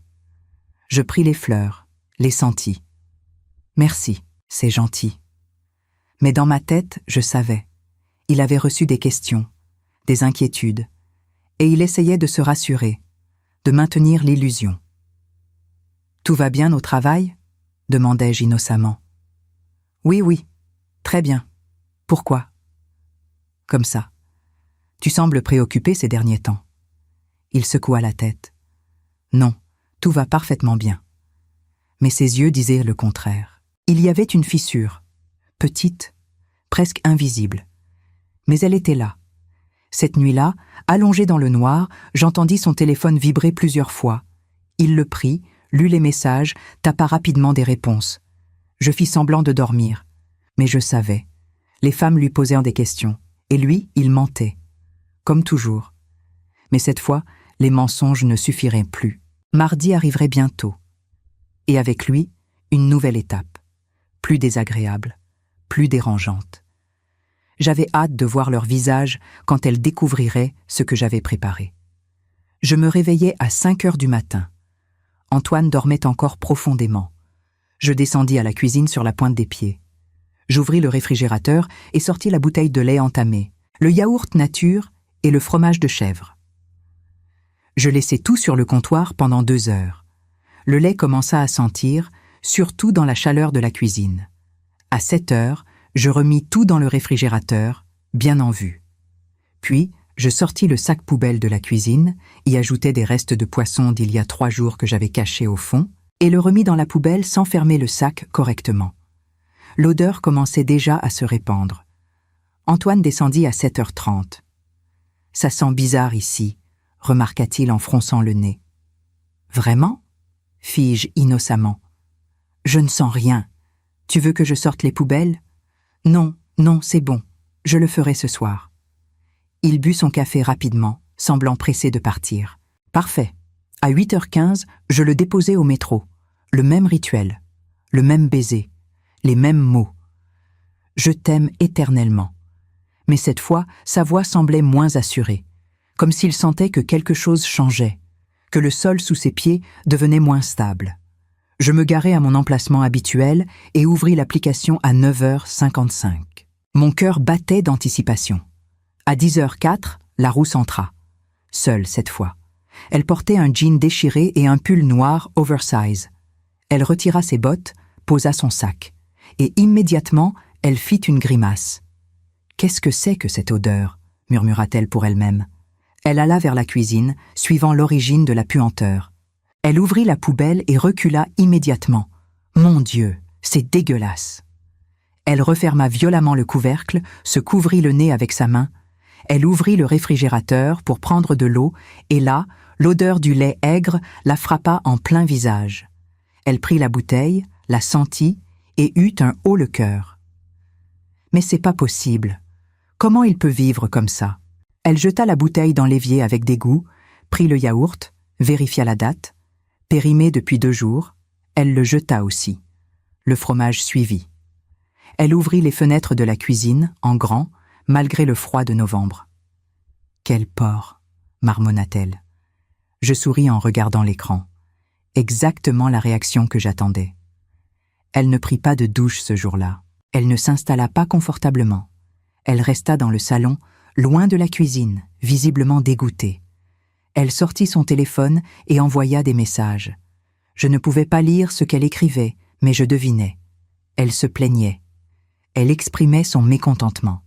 Je pris les fleurs, les sentis. « Merci, c'est gentil. » Mais dans ma tête, je savais. Il avait reçu des questions, des inquiétudes, et il essayait de se rassurer, de maintenir l'illusion. « Tout va bien au travail ?» demandai-je innocemment. « Oui, oui, très bien. Pourquoi ?» « Comme ça. Tu sembles préoccupé ces derniers temps. » Il secoua la tête. « Non, tout va parfaitement bien. » Mais ses yeux disaient le contraire. Il y avait une fissure, petite, presque invisible. Mais elle était là. Cette nuit-là, allongé dans le noir, j'entendis son téléphone vibrer plusieurs fois. Il le prit, lut les messages, tapa rapidement des réponses. Je fis semblant de dormir. Mais je savais. Les femmes lui posaient des questions. Et lui, il mentait. Comme toujours. Mais cette fois, les mensonges ne suffiraient plus. Mardi arriverait bientôt. Et avec lui, une nouvelle étape. Plus désagréable, plus dérangeante. J'avais hâte de voir leur visage quand elles découvriraient ce que j'avais préparé. Je me réveillais à 5 heures du matin. Antoine dormait encore profondément. Je descendis à la cuisine sur la pointe des pieds. J'ouvris le réfrigérateur et sortis la bouteille de lait entamée, le yaourt nature et le fromage de chèvre. Je laissai tout sur le comptoir pendant 2 heures. Le lait commença à sentir, surtout dans la chaleur de la cuisine. À 7 heures, je remis tout dans le réfrigérateur, bien en vue. Puis, je sortis le sac poubelle de la cuisine, y ajoutai des restes de poisson d'il y a 3 jours que j'avais cachés au fond, et le remis dans la poubelle sans fermer le sac correctement. L'odeur commençait déjà à se répandre. Antoine descendit à 7h30. « Ça sent bizarre ici », remarqua-t-il en fronçant le nez. « Vraiment ?» fis-je innocemment. « Je ne sens rien. Tu veux que je sorte les poubelles ? » « Non, non, c'est bon. Je le ferai ce soir. » Il but son café rapidement, semblant pressé de partir. « Parfait. À 8h15, je le déposai au métro. Le même rituel, le même baiser, les mêmes mots. Je t'aime éternellement. » Mais cette fois, sa voix semblait moins assurée, comme s'il sentait que quelque chose changeait, que le sol sous ses pieds devenait moins stable. Je me garai à mon emplacement habituel et ouvris l'application à 9h55. Mon cœur battait d'anticipation. À 10h04, la rousse entra. Seule cette fois. Elle portait un jean déchiré et un pull noir oversize. Elle retira ses bottes, posa son sac. Et immédiatement, elle fit une grimace. « Qu'est-ce que c'est que cette odeur ?» murmura-t-elle pour elle-même. Elle alla vers la cuisine, suivant l'origine de la puanteur. Elle ouvrit la poubelle et recula immédiatement. « Mon Dieu, c'est dégueulasse !» Elle referma violemment le couvercle, se couvrit le nez avec sa main. Elle ouvrit le réfrigérateur pour prendre de l'eau et là, l'odeur du lait aigre la frappa en plein visage. Elle prit la bouteille, la sentit et eut un haut-le-cœur. « Mais c'est pas possible. Comment il peut vivre comme ça ?» Elle jeta la bouteille dans l'évier avec dégoût, prit le yaourt, vérifia la date. Périmé depuis 2 jours, elle le jeta aussi. Le fromage suivit. Elle ouvrit les fenêtres de la cuisine, en grand, malgré le froid de novembre. « Quel porc !» marmonna-t-elle. Je souris en regardant l'écran. Exactement la réaction que j'attendais. Elle ne prit pas de douche ce jour-là. Elle ne s'installa pas confortablement. Elle resta dans le salon, loin de la cuisine, visiblement dégoûtée. Elle sortit son téléphone et envoya des messages. Je ne pouvais pas lire ce qu'elle écrivait, mais je devinais. Elle se plaignait. Elle exprimait son mécontentement.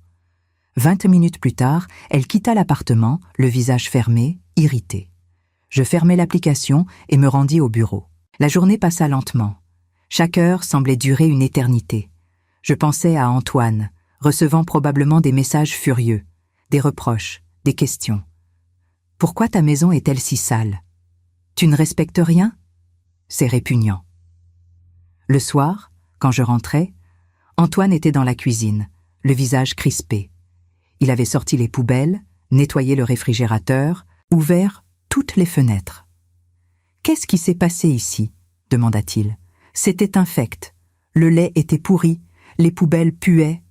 20 minutes plus tard, elle quitta l'appartement, le visage fermé, irritée. Je fermai l'application et me rendis au bureau. La journée passa lentement. Chaque heure semblait durer une éternité. Je pensais à Antoine, recevant probablement des messages furieux, des reproches, des questions. « Pourquoi ta maison est-elle si sale ? Tu ne respectes rien ? C'est répugnant. » Le soir, quand je rentrais, Antoine était dans la cuisine, le visage crispé. Il avait sorti les poubelles, nettoyé le réfrigérateur, ouvert toutes les fenêtres. « Qu'est-ce qui s'est passé ici ?» demanda-t-il. « C'était infect. Le lait était pourri, les poubelles puaient. »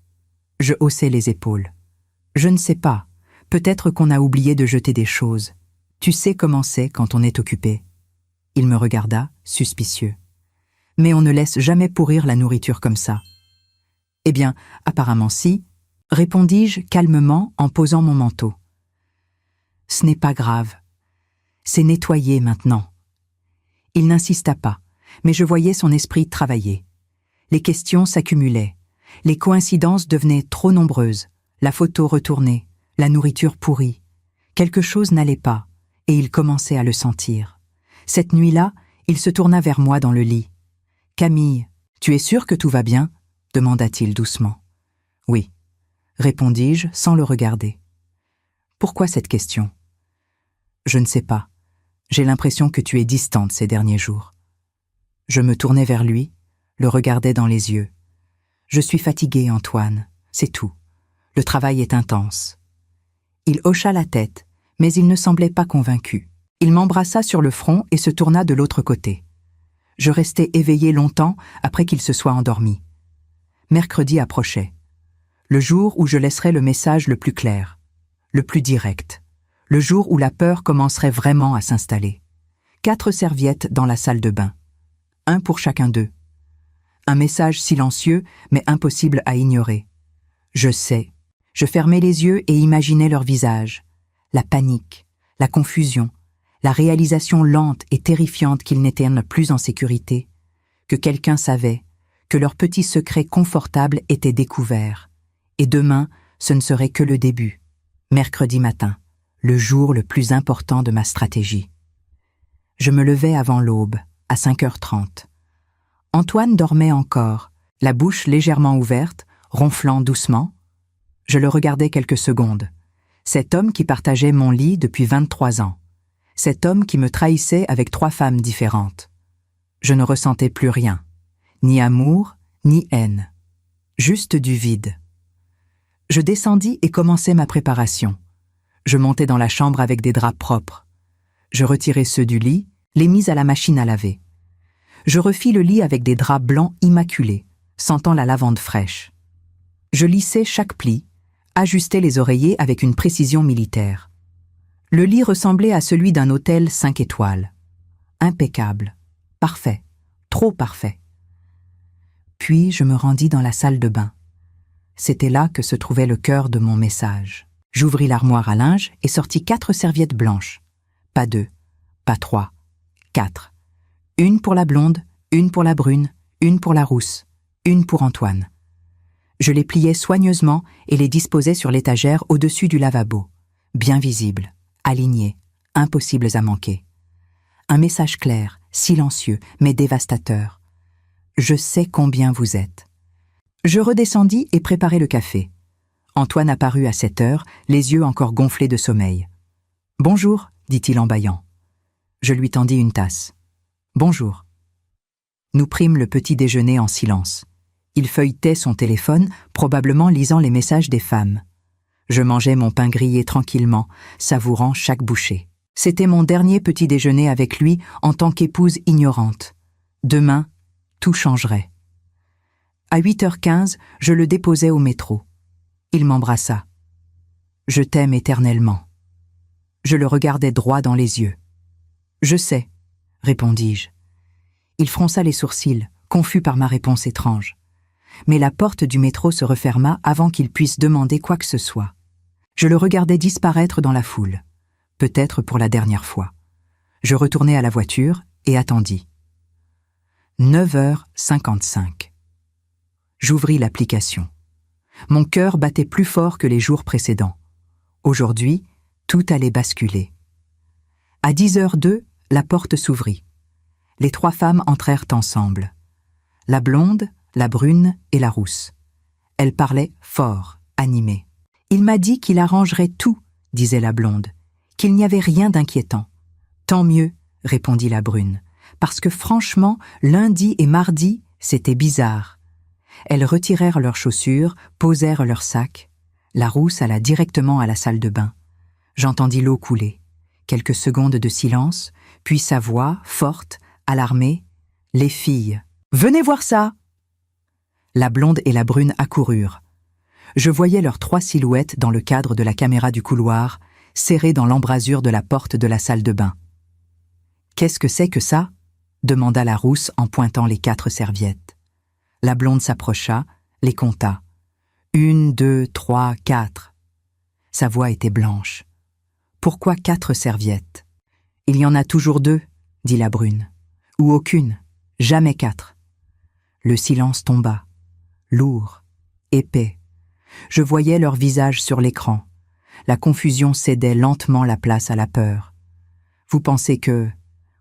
Je haussai les épaules. « Je ne sais pas. Peut-être qu'on a oublié de jeter des choses. Tu sais comment c'est quand on est occupé. » Il me regarda, suspicieux. « Mais on ne laisse jamais pourrir la nourriture comme ça. » « Eh bien, apparemment si, » répondis-je calmement en posant mon manteau. « Ce n'est pas grave. C'est nettoyé maintenant. » Il n'insista pas, mais je voyais son esprit travailler. Les questions s'accumulaient. Les coïncidences devenaient trop nombreuses. La photo retournée, la nourriture pourrie. Quelque chose n'allait pas, et il commençait à le sentir. Cette nuit-là, il se tourna vers moi dans le lit. « Camille, tu es sûre que tout va bien ?» demanda-t-il doucement. « Oui, » répondis-je sans le regarder. « Pourquoi cette question ?»« Je ne sais pas. J'ai l'impression que tu es distante ces derniers jours. » Je me tournai vers lui, le regardai dans les yeux. « Je suis fatiguée, Antoine, c'est tout. Le travail est intense. » Il hocha la tête, mais il ne semblait pas convaincu. Il m'embrassa sur le front et se tourna de l'autre côté. Je restai éveillée longtemps après qu'il se soit endormi. Mercredi approchait. Le jour où je laisserai le message le plus clair, le plus direct. Le jour où la peur commencerait vraiment à s'installer. 4 serviettes dans la salle de bain. 1 pour chacun d'eux. Un message silencieux, mais impossible à ignorer. Je sais. Je fermais les yeux et imaginais leur visage. La panique, la confusion, la réalisation lente et terrifiante qu'ils n'étaient plus en sécurité, que quelqu'un savait, que leur petit secret confortable était découvert. Et demain, ce ne serait que le début. Mercredi matin, le jour le plus important de ma stratégie. Je me levai avant l'aube, à 5h30. Antoine dormait encore, la bouche légèrement ouverte, ronflant doucement. Je le regardais quelques secondes. Cet homme qui partageait mon lit depuis 23 ans. Cet homme qui me trahissait avec 3 femmes différentes. Je ne ressentais plus rien. Ni amour, ni haine. Juste du vide. Je descendis et commençai ma préparation. Je montai dans la chambre avec des draps propres. Je retirai ceux du lit, les mis à la machine à laver. Je refis le lit avec des draps blancs immaculés, sentant la lavande fraîche. Je lissai chaque pli, ajustai les oreillers avec une précision militaire. Le lit ressemblait à celui d'un hôtel 5 étoiles. Impeccable, parfait, trop parfait. Puis je me rendis dans la salle de bain. C'était là que se trouvait le cœur de mon message. J'ouvris l'armoire à linge et sortis 4 serviettes blanches. Pas 2, pas 3, 4. Une pour la blonde, une pour la brune, une pour la rousse, une pour Antoine. Je les pliai soigneusement et les disposai sur l'étagère au-dessus du lavabo. Bien visibles, alignés, impossibles à manquer. Un message clair, silencieux, mais dévastateur. Je sais combien vous êtes. Je redescendis et préparai le café. Antoine apparut à 7h, les yeux encore gonflés de sommeil. « Bonjour », dit-il en bâillant. Je lui tendis une tasse. « Bonjour ». Nous prîmes le petit déjeuner en silence. Il feuilletait son téléphone, probablement lisant les messages des femmes. Je mangeais mon pain grillé tranquillement, savourant chaque bouchée. C'était mon dernier petit déjeuner avec lui en tant qu'épouse ignorante. Demain, tout changerait. À 8h15, je le déposai au métro. Il m'embrassa. « Je t'aime éternellement. » Je le regardai droit dans les yeux. « Je sais, » répondis-je. Il fronça les sourcils, confus par ma réponse étrange. Mais la porte du métro se referma avant qu'il puisse demander quoi que ce soit. Je le regardais disparaître dans la foule, peut-être pour la dernière fois. Je retournai à la voiture et attendis. 9h55. J'ouvris l'application. Mon cœur battait plus fort que les jours précédents. Aujourd'hui, tout allait basculer. À 10h02, la porte s'ouvrit. Les 3 femmes entrèrent ensemble. La blonde, la brune et la rousse. Elles parlaient fort, animées. « Il m'a dit qu'il arrangerait tout », disait la blonde, « qu'il n'y avait rien d'inquiétant. »« Tant mieux », répondit la brune, « parce que franchement, lundi et mardi, c'était bizarre. » Elles retirèrent leurs chaussures, posèrent leurs sacs. La rousse alla directement à la salle de bain. J'entendis l'eau couler. Quelques secondes de silence, puis sa voix, forte, alarmée. « Les filles, venez voir ça !» La blonde et la brune accoururent. Je voyais leurs 3 silhouettes dans le cadre de la caméra du couloir, serrées dans l'embrasure de la porte de la salle de bain. « Qu'est-ce que c'est que ça ?» demanda la rousse en pointant les 4 serviettes. La blonde s'approcha, les compta. 1, 2, 3, 4. Sa voix était blanche. « Pourquoi 4 serviettes ?»« Il y en a toujours 2, dit la brune. « Ou aucune, jamais 4. » Le silence tomba. Lourd, épais. Je voyais leur visage sur l'écran. La confusion cédait lentement la place à la peur. « Vous pensez que... »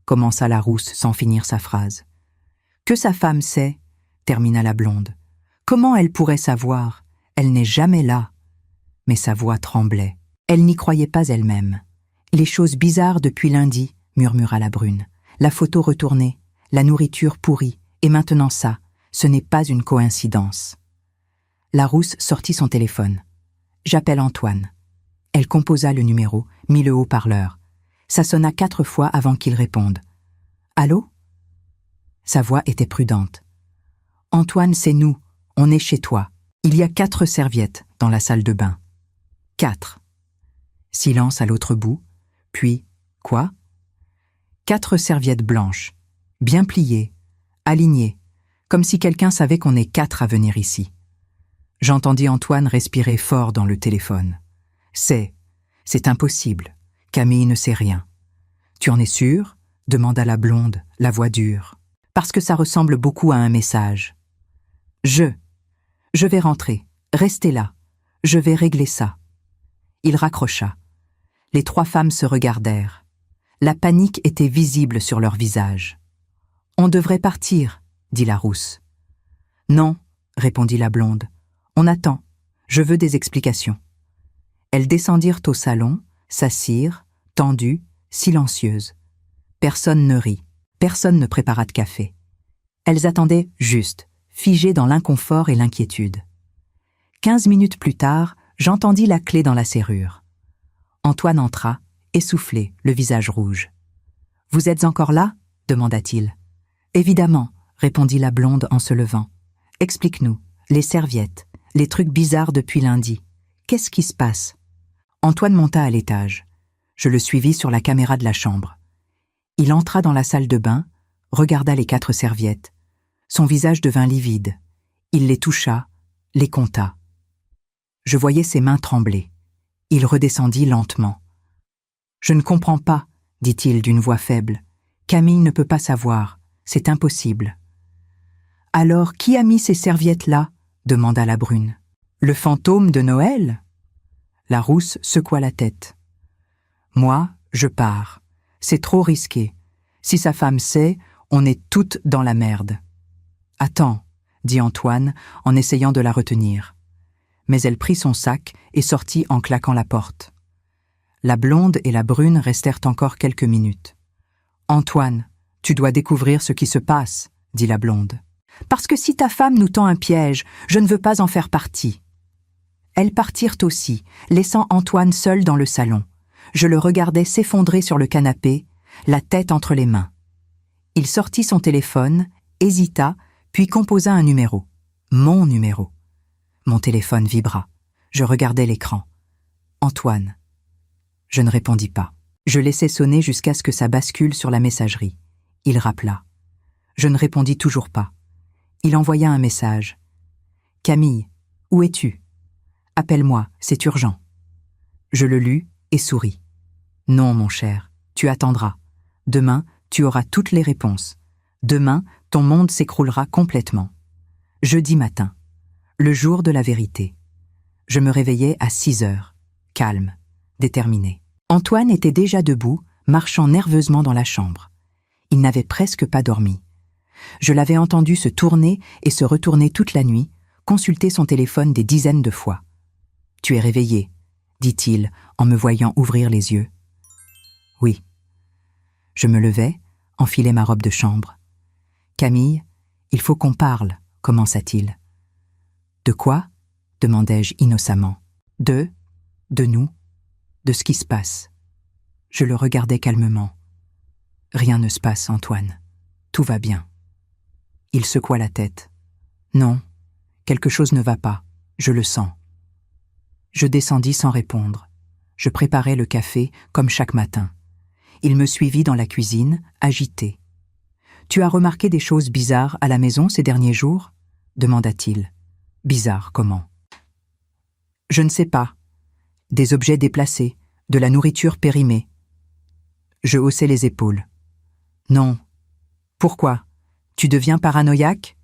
commença la rousse sans finir sa phrase. « Que sa femme sait, » termina la blonde. « Comment elle pourrait savoir? Elle n'est jamais là. » Mais sa voix tremblait. Elle n'y croyait pas elle-même. « Les choses bizarres depuis lundi, » murmura la brune. « La photo retournée, la nourriture pourrie, et maintenant ça. Ce n'est pas une coïncidence. » La rousse sortit son téléphone. « J'appelle Antoine. » Elle composa le numéro, mit le haut-parleur. Ça sonna 4 fois avant qu'il réponde. « Allô ?» Sa voix était prudente. « Antoine, c'est nous. On est chez toi. Il y a 4 serviettes dans la salle de bain. 4. Silence à l'autre bout, puis « Quoi ?» 4 serviettes blanches, bien pliées, alignées, comme si quelqu'un savait qu'on est 4 à venir ici. J'entendis Antoine respirer fort dans le téléphone. C'est impossible. Camille ne sait rien. Tu en es sûre ? Demanda la blonde, la voix dure. Parce que ça ressemble beaucoup à un message. Je vais rentrer. Restez là. Je vais régler ça. Il raccrocha. Les 3 femmes se regardèrent. La panique était visible sur leurs visages. On devrait partir, dit la rousse. Non, répondit la blonde. On attend. Je veux des explications. Elles descendirent au salon, s'assirent, tendues, silencieuses. Personne ne rit, personne ne prépara de café. Elles attendaient juste, figées dans l'inconfort et l'inquiétude. 15 minutes plus tard, j'entendis la clé dans la serrure. Antoine entra, essoufflé, le visage rouge. « Vous êtes encore là ?» demanda-t-il. « Évidemment », répondit la blonde en se levant. « Explique-nous, les serviettes, les trucs bizarres depuis lundi. Qu'est-ce qui se passe ?» Antoine monta à l'étage. Je le suivis sur la caméra de la chambre. Il entra dans la salle de bain, regarda les 4 serviettes. Son visage devint livide. Il les toucha, les compta. Je voyais ses mains trembler. Il redescendit lentement. « Je ne comprends pas, » dit-il d'une voix faible. « Camille ne peut pas savoir. C'est impossible. »« Alors, qui a mis ces serviettes-là » demanda la brune. « Le fantôme de Noël ?» La rousse secoua la tête. « Moi, je pars. C'est trop risqué. Si sa femme sait, on est toutes dans la merde. »« Attends, » dit Antoine en essayant de la retenir. Mais elle prit son sac et sortit en claquant la porte. La blonde et la brune restèrent encore quelques minutes. « Antoine, tu dois découvrir ce qui se passe, » dit la blonde. « Parce que si ta femme nous tend un piège, je ne veux pas en faire partie. » Elles partirent aussi, laissant Antoine seul dans le salon. Je le regardais s'effondrer sur le canapé, la tête entre les mains. Il sortit son téléphone, hésita, puis composa un numéro. Mon numéro. Mon téléphone vibra. Je regardais l'écran. Antoine. Je ne répondis pas. Je laissai sonner jusqu'à ce que ça bascule sur la messagerie. Il rappela. Je ne répondis toujours pas. Il envoya un message. « Camille, où es-tu ? Appelle-moi, c'est urgent. » Je le lus et souris. « Non, mon cher, tu attendras. Demain, tu auras toutes les réponses. Demain, ton monde s'écroulera complètement. Jeudi matin, le jour de la vérité. Je me réveillai à 6 heures, calme, déterminé. Antoine était déjà debout, marchant nerveusement dans la chambre. Il n'avait presque pas dormi. Je l'avais entendu se tourner et se retourner toute la nuit, consulter son téléphone des dizaines de fois. « Tu es réveillé », dit-il en me voyant ouvrir les yeux. « Oui. » Je me levai, enfilai ma robe de chambre. « Camille, il faut qu'on parle », commença-t-il. « De quoi ?» demandai-je innocemment. « De nous, de ce qui se passe. » Je le regardais calmement. « Rien ne se passe, Antoine. Tout va bien. » Il secoua la tête. « Non, quelque chose ne va pas, je le sens. » Je descendis sans répondre. Je préparais le café comme chaque matin. Il me suivit dans la cuisine, agité. « Tu as remarqué des choses bizarres à la maison ces derniers jours ?» demanda-t-il. « Bizarres comment ?»« Je ne sais pas. Des objets déplacés, de la nourriture périmée. » Je haussai les épaules. « Non. Pourquoi ? Tu deviens paranoïaque ?»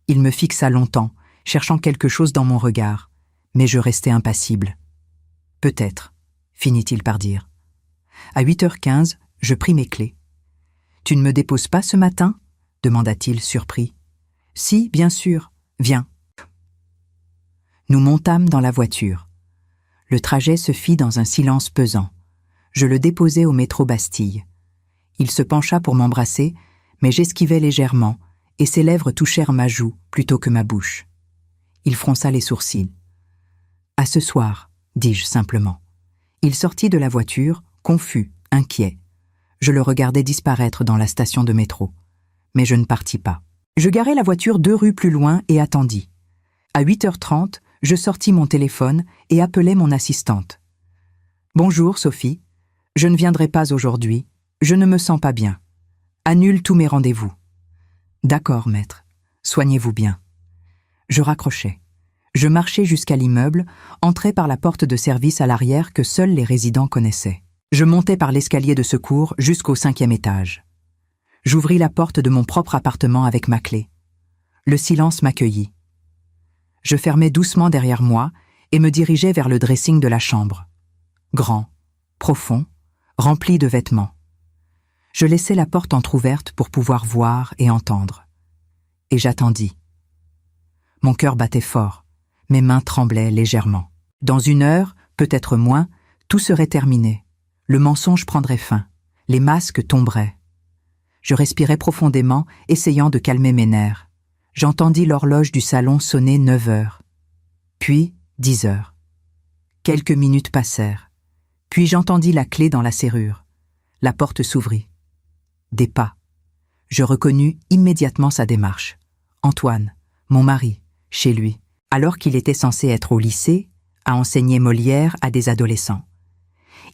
Il me fixa longtemps, cherchant quelque chose dans mon regard, mais je restais impassible. « Peut-être, » finit-il par dire. À 8h15, je pris mes clés. « Tu ne me déposes pas ce matin ?» demanda-t-il surpris. « Si, bien sûr. Viens. » Nous montâmes dans la voiture. Le trajet se fit dans un silence pesant. Je le déposai au métro Bastille. Il se pencha pour m'embrasser, mais j'esquivai légèrement, et ses lèvres touchèrent ma joue plutôt que ma bouche. Il fronça les sourcils. « À ce soir, » dis-je simplement. Il sortit de la voiture, confus, inquiet. Je le regardais disparaître dans la station de métro. Mais je ne partis pas. Je garai la voiture 2 rues plus loin et attendis. À 8h30, je sortis mon téléphone et appelai mon assistante. « Bonjour, Sophie. Je ne viendrai pas aujourd'hui. Je ne me sens pas bien. Annule tous mes rendez-vous. »« D'accord, maître. Soignez-vous bien. » Je raccrochai. Je marchai jusqu'à l'immeuble, entrai par la porte de service à l'arrière que seuls les résidents connaissaient. Je montai par l'escalier de secours jusqu'au 5e étage. J'ouvris la porte de mon propre appartement avec ma clé. Le silence m'accueillit. Je fermai doucement derrière moi et me dirigeai vers le dressing de la chambre. Grand, profond, rempli de vêtements. Je laissai la porte entr'ouverte pour pouvoir voir et entendre. Et j'attendis. Mon cœur battait fort, mes mains tremblaient légèrement. Dans 1 heure, peut-être moins, tout serait terminé. Le mensonge prendrait fin, les masques tomberaient. Je respirai profondément, essayant de calmer mes nerfs. J'entendis l'horloge du salon sonner 9 heures. Puis 10 heures. Quelques minutes passèrent. Puis j'entendis la clé dans la serrure. La porte s'ouvrit. Des pas. Je reconnus immédiatement sa démarche. Antoine, mon mari, chez lui, alors qu'il était censé être au lycée, à enseigner Molière à des adolescents.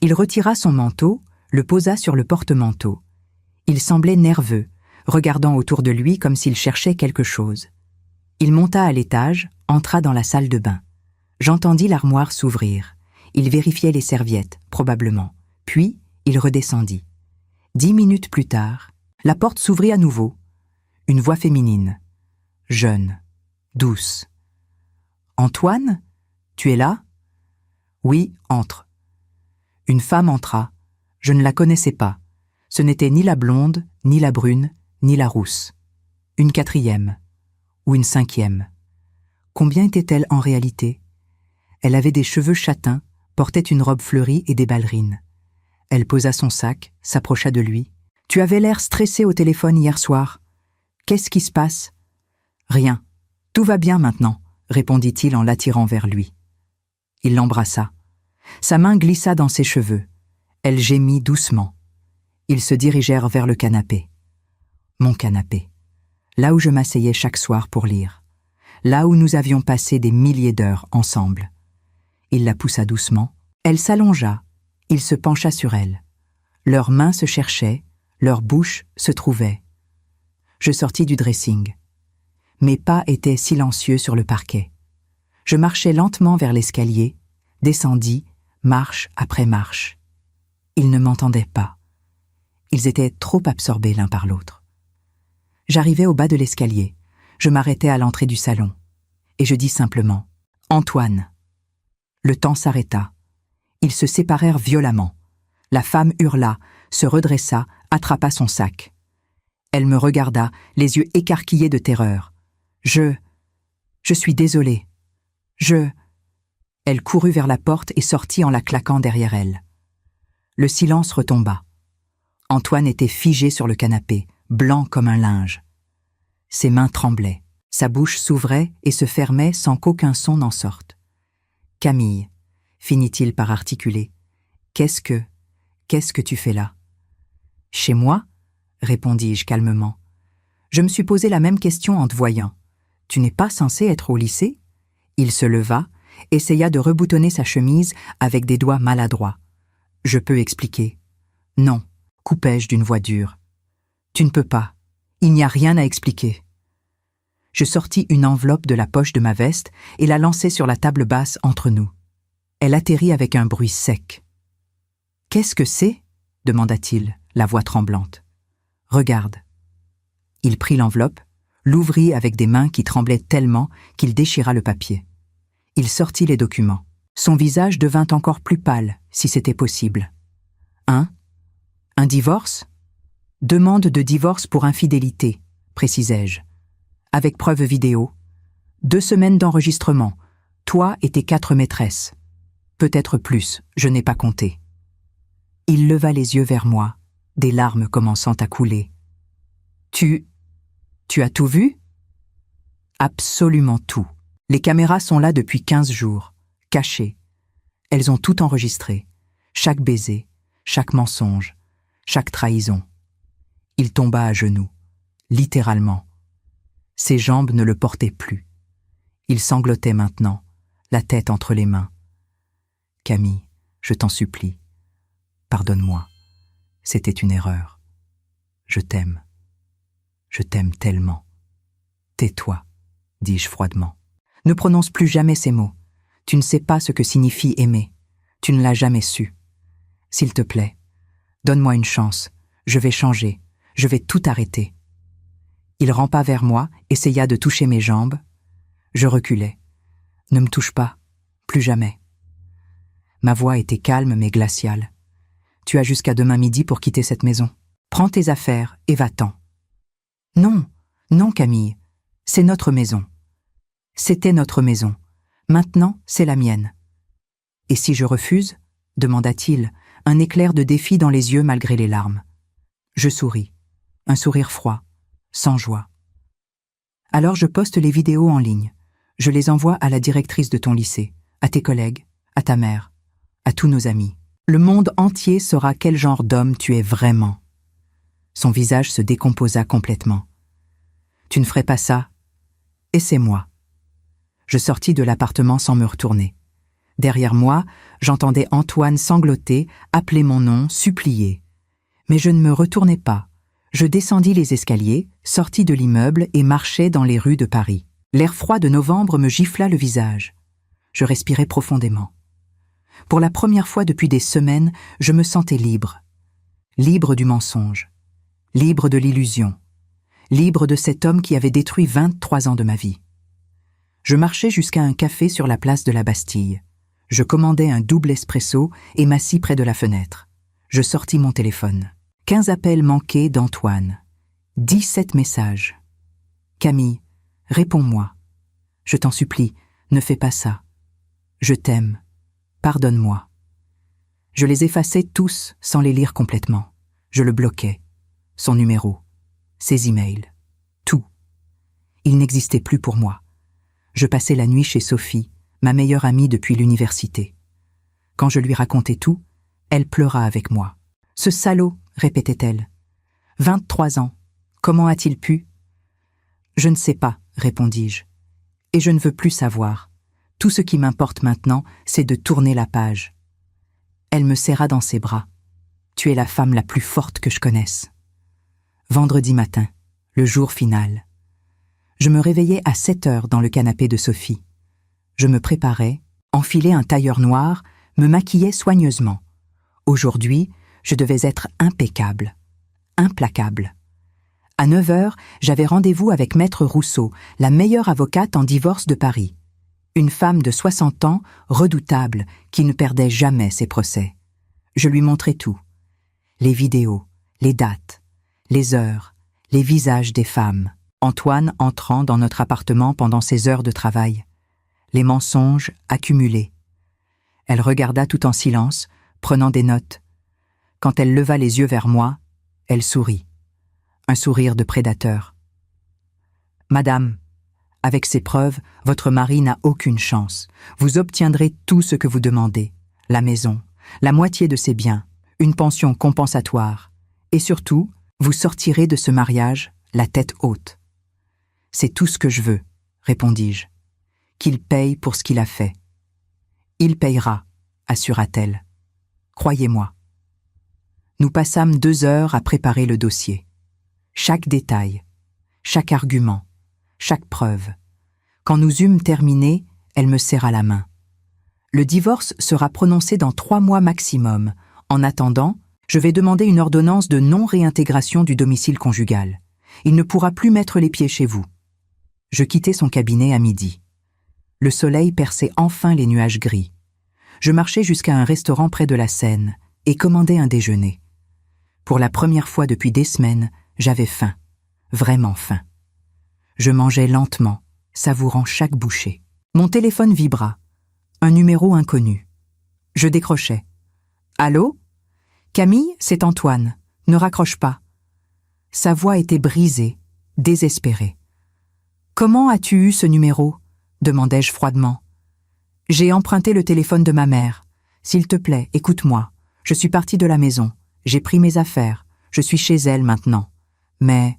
Il retira son manteau, le posa sur le porte-manteau. Il semblait nerveux, regardant autour de lui comme s'il cherchait quelque chose. Il monta à l'étage, entra dans la salle de bain. J'entendis l'armoire s'ouvrir. Il vérifiait les serviettes, probablement. Puis, il redescendit. 10 minutes plus tard, la porte s'ouvrit à nouveau. Une voix féminine. Jeune, douce. « Antoine, tu es là ?»« Oui, entre. » Une femme entra. Je ne la connaissais pas. Ce n'était ni la blonde, ni la brune, ni la rousse. Une 4e. Ou une 5e. Combien était-elle en réalité? Elle avait des cheveux châtains, portait une robe fleurie et des ballerines. Elle posa son sac, s'approcha de lui. « Tu avais l'air stressé au téléphone hier soir. Qu'est-ce qui se passe ?»« Rien. Tout va bien maintenant, » répondit-il en l'attirant vers lui. Il l'embrassa. Sa main glissa dans ses cheveux. Elle gémit doucement. Ils se dirigèrent vers le canapé. Mon canapé. Là où je m'asseyais chaque soir pour lire. Là où nous avions passé des milliers d'heures ensemble. Il la poussa doucement. Elle s'allongea. Il se pencha sur elle. Leurs mains se cherchaient, leurs bouches se trouvaient. Je sortis du dressing. Mes pas étaient silencieux sur le parquet. Je marchais lentement vers l'escalier, descendis, marche après marche. Ils ne m'entendaient pas. Ils étaient trop absorbés l'un par l'autre. J'arrivai au bas de l'escalier. Je m'arrêtai à l'entrée du salon. Et je dis simplement « Antoine ». Le temps s'arrêta. Ils se séparèrent violemment. La femme hurla, se redressa, attrapa son sac. Elle me regarda, les yeux écarquillés de terreur. « Je suis désolée. Elle courut vers la porte et sortit en la claquant derrière elle. Le silence retomba. Antoine était figé sur le canapé, blanc comme un linge. Ses mains tremblaient. Sa bouche s'ouvrait et se fermait sans qu'aucun son n'en sorte. « Camille, » finit-il par articuler, « qu'est-ce que tu fais là ?»« Chez moi ?» répondis-je calmement. « Je me suis posé la même question en te voyant. Tu n'es pas censé être au lycée ?» Il se leva, essaya de reboutonner sa chemise avec des doigts maladroits. « Je peux expliquer. »« Non, » coupai-je d'une voix dure. « Tu ne peux pas. Il n'y a rien à expliquer. » Je sortis une enveloppe de la poche de ma veste et la lançai sur la table basse entre nous. Elle atterrit avec un bruit sec. « Qu'est-ce que c'est ?» demanda-t-il, la voix tremblante. « Regarde. » Il prit l'enveloppe, l'ouvrit avec des mains qui tremblaient tellement qu'il déchira le papier. Il sortit les documents. Son visage devint encore plus pâle, si c'était possible. « Un divorce ? Demande de divorce pour infidélité, précisai-je. Avec preuve vidéo. 2 semaines d'enregistrement. Toi et tes 4 maîtresses. Peut-être plus, je n'ai pas compté. » Il leva les yeux vers moi, des larmes commençant à couler. « Tu as tout vu ?»« Absolument tout. Les caméras sont là depuis 15 jours, cachées. Elles ont tout enregistré. Chaque baiser, chaque mensonge, chaque trahison. » Il tomba à genoux, littéralement. Ses jambes ne le portaient plus. Il sanglotait maintenant, la tête entre les mains. « Camille, je t'en supplie, pardonne-moi, c'était une erreur. Je t'aime tellement. Tais-toi, dis-je froidement. Ne prononce plus jamais ces mots. Tu ne sais pas ce que signifie aimer. Tu ne l'as jamais su. S'il te plaît, donne-moi une chance. Je vais changer. Je vais tout arrêter. » Il rampa vers moi, essaya de toucher mes jambes. Je reculai. « Ne me touche pas. Plus jamais. » Ma voix était calme mais glaciale. « Tu as jusqu'à demain midi pour quitter cette maison. Prends tes affaires et va-t'en. » « Non, non, Camille. C'est notre maison. C'était notre maison. Maintenant, c'est la mienne. »« Et si je refuse ?» demanda-t-il, un éclair de défi dans les yeux malgré les larmes. Je souris. Un sourire froid, sans joie. « Alors je poste les vidéos en ligne. Je les envoie à la directrice de ton lycée, à tes collègues, à ta mère, à tous nos amis. Le monde entier saura quel genre d'homme tu es vraiment. » Son visage se décomposa complètement. « Tu ne ferais pas ça. Et c'est moi. » Je sortis de l'appartement sans me retourner. Derrière moi, j'entendais Antoine sangloter, appeler mon nom, supplier. Mais je ne me retournai pas. Je descendis les escaliers, sortis de l'immeuble et marchai dans les rues de Paris. L'air froid de novembre me gifla le visage. Je respirais profondément. Pour la première fois depuis des semaines, je me sentais libre. Libre du mensonge. Libre de l'illusion. Libre de cet homme qui avait détruit 23 ans de ma vie. Je marchai jusqu'à un café sur la place de la Bastille. Je commandai un double espresso et m'assis près de la fenêtre. Je sortis mon téléphone. 15 appels manqués d'Antoine. 17 messages. « Camille, réponds-moi. Je t'en supplie, ne fais pas ça. Je t'aime. Pardonne-moi. » Je les effaçai tous sans les lire complètement. Je le bloquais. Son numéro, ses emails, tout. Il n'existait plus pour moi. Je passais la nuit chez Sophie, ma meilleure amie depuis l'université. Quand je lui racontai tout, elle pleura avec moi. « Ce salaud !» répétait-elle. « 23 ans. Comment a-t-il pu ?»« Je ne sais pas, » répondis-je. « Et je ne veux plus savoir. Tout ce qui m'importe maintenant, c'est de tourner la page. » Elle me serra dans ses bras. « Tu es la femme la plus forte que je connaisse. » Vendredi matin, le jour final. Je me réveillai à 7 heures dans le canapé de Sophie. Je me préparais, enfilai un tailleur noir, me maquillais soigneusement. Aujourd'hui, je devais être impeccable, implacable. À 9 heures, j'avais rendez-vous avec Maître Rousseau, la meilleure avocate en divorce de Paris. Une femme de 60 ans, redoutable, qui ne perdait jamais ses procès. Je lui montrai tout. Les vidéos, les dates, les heures, les visages des femmes. Antoine entrant dans notre appartement pendant ses heures de travail. Les mensonges accumulés. Elle regarda tout en silence, prenant des notes. Quand elle leva les yeux vers moi, elle sourit. Un sourire de prédateur. « Madame, avec ces preuves, votre mari n'a aucune chance. Vous obtiendrez tout ce que vous demandez. La maison, la moitié de ses biens, une pension compensatoire. Et surtout, vous sortirez de ce mariage la tête haute. »« C'est tout ce que je veux, » répondis-je. « Qu'il paye pour ce qu'il a fait. »« Il payera, » assura-t-elle. « Croyez-moi. » Nous passâmes 2 heures à préparer le dossier. Chaque détail, chaque argument, chaque preuve. Quand nous eûmes terminé, elle me serra la main. « Le divorce sera prononcé dans 3 mois maximum. En attendant, je vais demander une ordonnance de non-réintégration du domicile conjugal. Il ne pourra plus mettre les pieds chez vous. » Je quittai son cabinet à midi. Le soleil perçait enfin les nuages gris. Je marchai jusqu'à un restaurant près de la Seine et commandai un déjeuner. Pour la première fois depuis des semaines, j'avais faim, vraiment faim. Je mangeais lentement, savourant chaque bouchée. Mon téléphone vibra. Un numéro inconnu. Je décrochai. « Allô ? Camille, c'est Antoine. Ne raccroche pas. » Sa voix était brisée, désespérée. « Comment as-tu eu ce numéro ? » demandai-je froidement. « J'ai emprunté le téléphone de ma mère. S'il te plaît, écoute-moi. Je suis partie de la maison. J'ai pris mes affaires. Je suis chez elle maintenant. Mais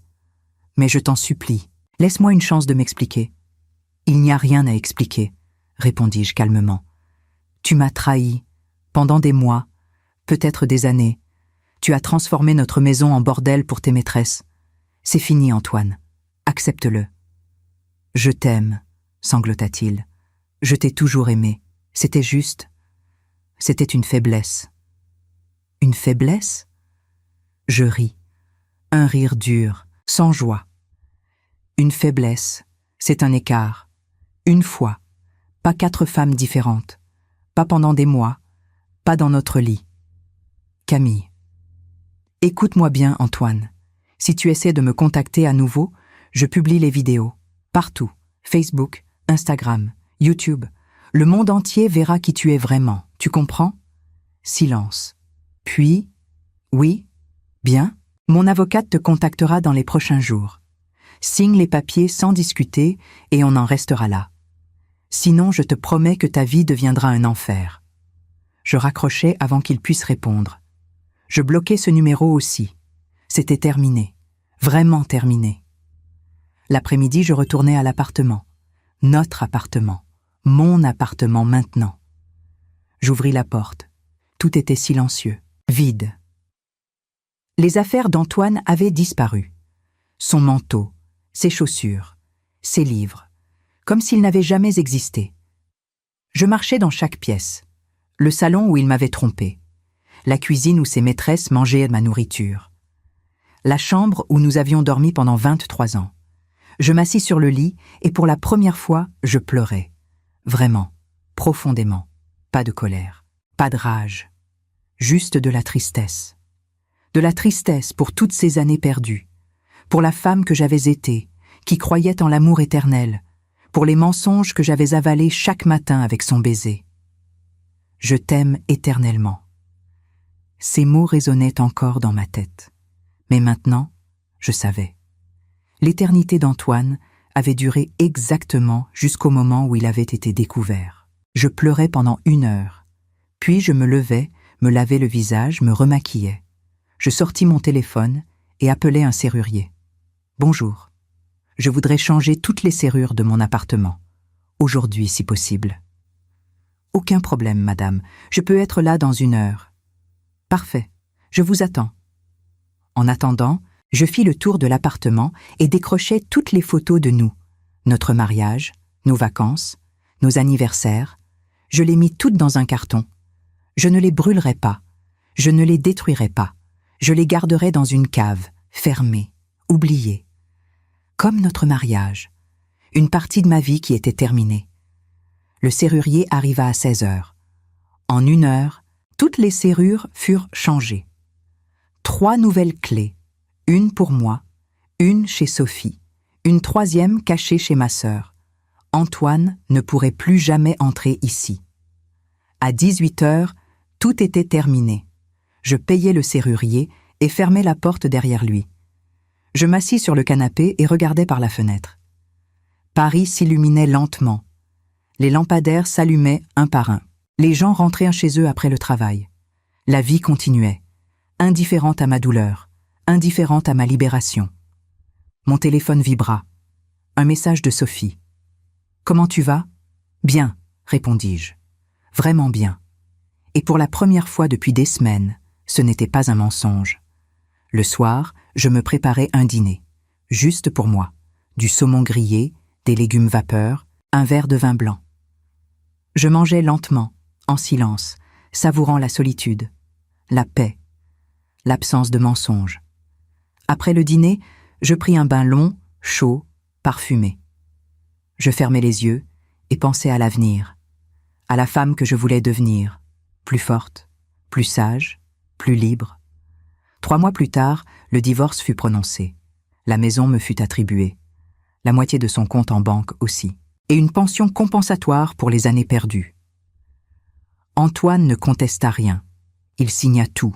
je t'en supplie, laisse-moi une chance de m'expliquer. » Il n'y a rien à expliquer, répondis-je calmement. Tu m'as trahi, pendant des mois, peut-être des années. Tu as transformé notre maison en bordel pour tes maîtresses. C'est fini, Antoine. Accepte-le. Je t'aime, sanglota-t-il. Je t'ai toujours aimé. C'était juste. C'était une faiblesse. Une faiblesse? Je ris. Un rire dur, sans joie. Une faiblesse, c'est un écart. Une fois. Pas 4 femmes différentes. Pas pendant des mois. Pas dans notre lit. Camille. Écoute-moi bien, Antoine. Si tu essaies de me contacter à nouveau, je publie les vidéos. Partout. Facebook, Instagram, YouTube. Le monde entier verra qui tu es vraiment. Tu comprends? Silence. Puis, oui, bien, mon avocate te contactera dans les prochains jours. Signe les papiers sans discuter et on en restera là. Sinon, je te promets que ta vie deviendra un enfer. Je raccrochai avant qu'il puisse répondre. Je bloquai ce numéro aussi. C'était terminé. Vraiment terminé. L'après-midi, je retournai à l'appartement. Notre appartement. Mon appartement maintenant. J'ouvris la porte. Tout était silencieux, vide. Les affaires d'Antoine avaient disparu. Son manteau, ses chaussures, ses livres, comme s'ils n'avaient jamais existé. Je marchais dans chaque pièce. Le salon où il m'avait trompé. La cuisine où ses maîtresses mangeaient ma nourriture. La chambre où nous avions dormi pendant 23 ans. Je m'assis sur le lit et pour la première fois, je pleurais. Vraiment, profondément. Pas de colère, pas de rage. Juste de la tristesse. De la tristesse pour toutes ces années perdues. Pour la femme que j'avais été, qui croyait en l'amour éternel. Pour les mensonges que j'avais avalés chaque matin avec son baiser. Je t'aime éternellement. Ces mots résonnaient encore dans ma tête. Mais maintenant, je savais. L'éternité d'Antoine avait duré exactement jusqu'au moment où il avait été découvert. Je pleurais pendant 1 heure. Puis je me levais, me lavais le visage, me remaquillais. Je sortis mon téléphone et appelai un serrurier. « Bonjour. Je voudrais changer toutes les serrures de mon appartement. Aujourd'hui, si possible. »« Aucun problème, madame. Je peux être là dans 1 heure. »« Parfait. Je vous attends. » En attendant, je fis le tour de l'appartement et décrochai toutes les photos de nous. Notre mariage, nos vacances, nos anniversaires. Je les mis toutes dans un carton. Je ne les brûlerai pas. Je ne les détruirai pas. Je les garderai dans une cave, fermée, oubliée. Comme notre mariage. Une partie de ma vie qui était terminée. Le serrurier arriva à 16 heures. En 1 heure, toutes les serrures furent changées. 3 nouvelles clés. Une pour moi, une chez Sophie, une 3e cachée chez ma sœur. Antoine ne pourrait plus jamais entrer ici. À 18 heures, tout était terminé. Je payai le serrurier et fermai la porte derrière lui. Je m'assis sur le canapé et regardai par la fenêtre. Paris s'illuminait lentement. Les lampadaires s'allumaient un par un. Les gens rentraient chez eux après le travail. La vie continuait, indifférente à ma douleur, indifférente à ma libération. Mon téléphone vibra. Un message de Sophie. « Comment tu vas ?»« Bien, répondis-je. Vraiment bien. » Et pour la première fois depuis des semaines, ce n'était pas un mensonge. Le soir, je me préparais un dîner, juste pour moi. Du saumon grillé, des légumes vapeur, un verre de vin blanc. Je mangeais lentement, en silence, savourant la solitude, la paix, l'absence de mensonges. Après le dîner, je pris un bain long, chaud, parfumé. Je fermai les yeux et pensais à l'avenir, à la femme que je voulais devenir, plus forte, plus sage, plus libre. 3 mois plus tard, le divorce fut prononcé. La maison me fut attribuée, la moitié de son compte en banque aussi, et une pension compensatoire pour les années perdues. Antoine ne contesta rien. Il signa tout.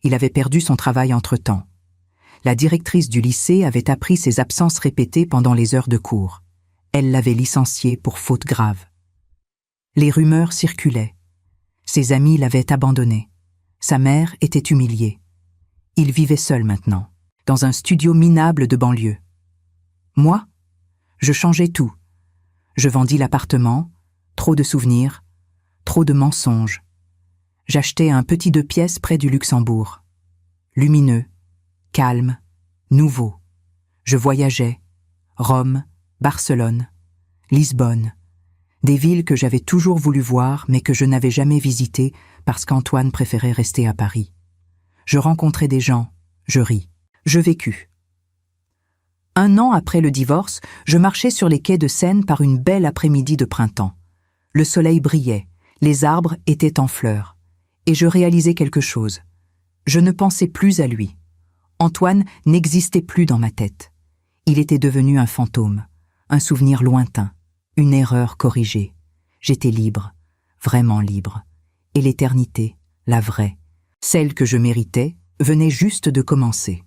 Il avait perdu son travail entre-temps. La directrice du lycée avait appris ses absences répétées pendant les heures de cours. Elle l'avait licencié pour faute grave. Les rumeurs circulaient. Ses amis l'avaient abandonné. Sa mère était humiliée. Il vivait seul maintenant, dans un studio minable de banlieue. Moi, je changeais tout. Je vendis l'appartement, trop de souvenirs, trop de mensonges. J'achetai un petit 2 pièces près du Luxembourg. Lumineux, calme, nouveau. Je voyageais. Rome, Barcelone, Lisbonne. Des villes que j'avais toujours voulu voir mais que je n'avais jamais visitées parce qu'Antoine préférait rester à Paris. Je rencontrais des gens, je ris, je vécus. 1 an après le divorce, je marchais sur les quais de Seine par une belle après-midi de printemps. Le soleil brillait, les arbres étaient en fleurs. Et je réalisais quelque chose. Je ne pensais plus à lui. Antoine n'existait plus dans ma tête. Il était devenu un fantôme, un souvenir lointain, une erreur corrigée. J'étais libre, vraiment libre. Et l'éternité, la vraie, celle que je méritais, venait juste de commencer.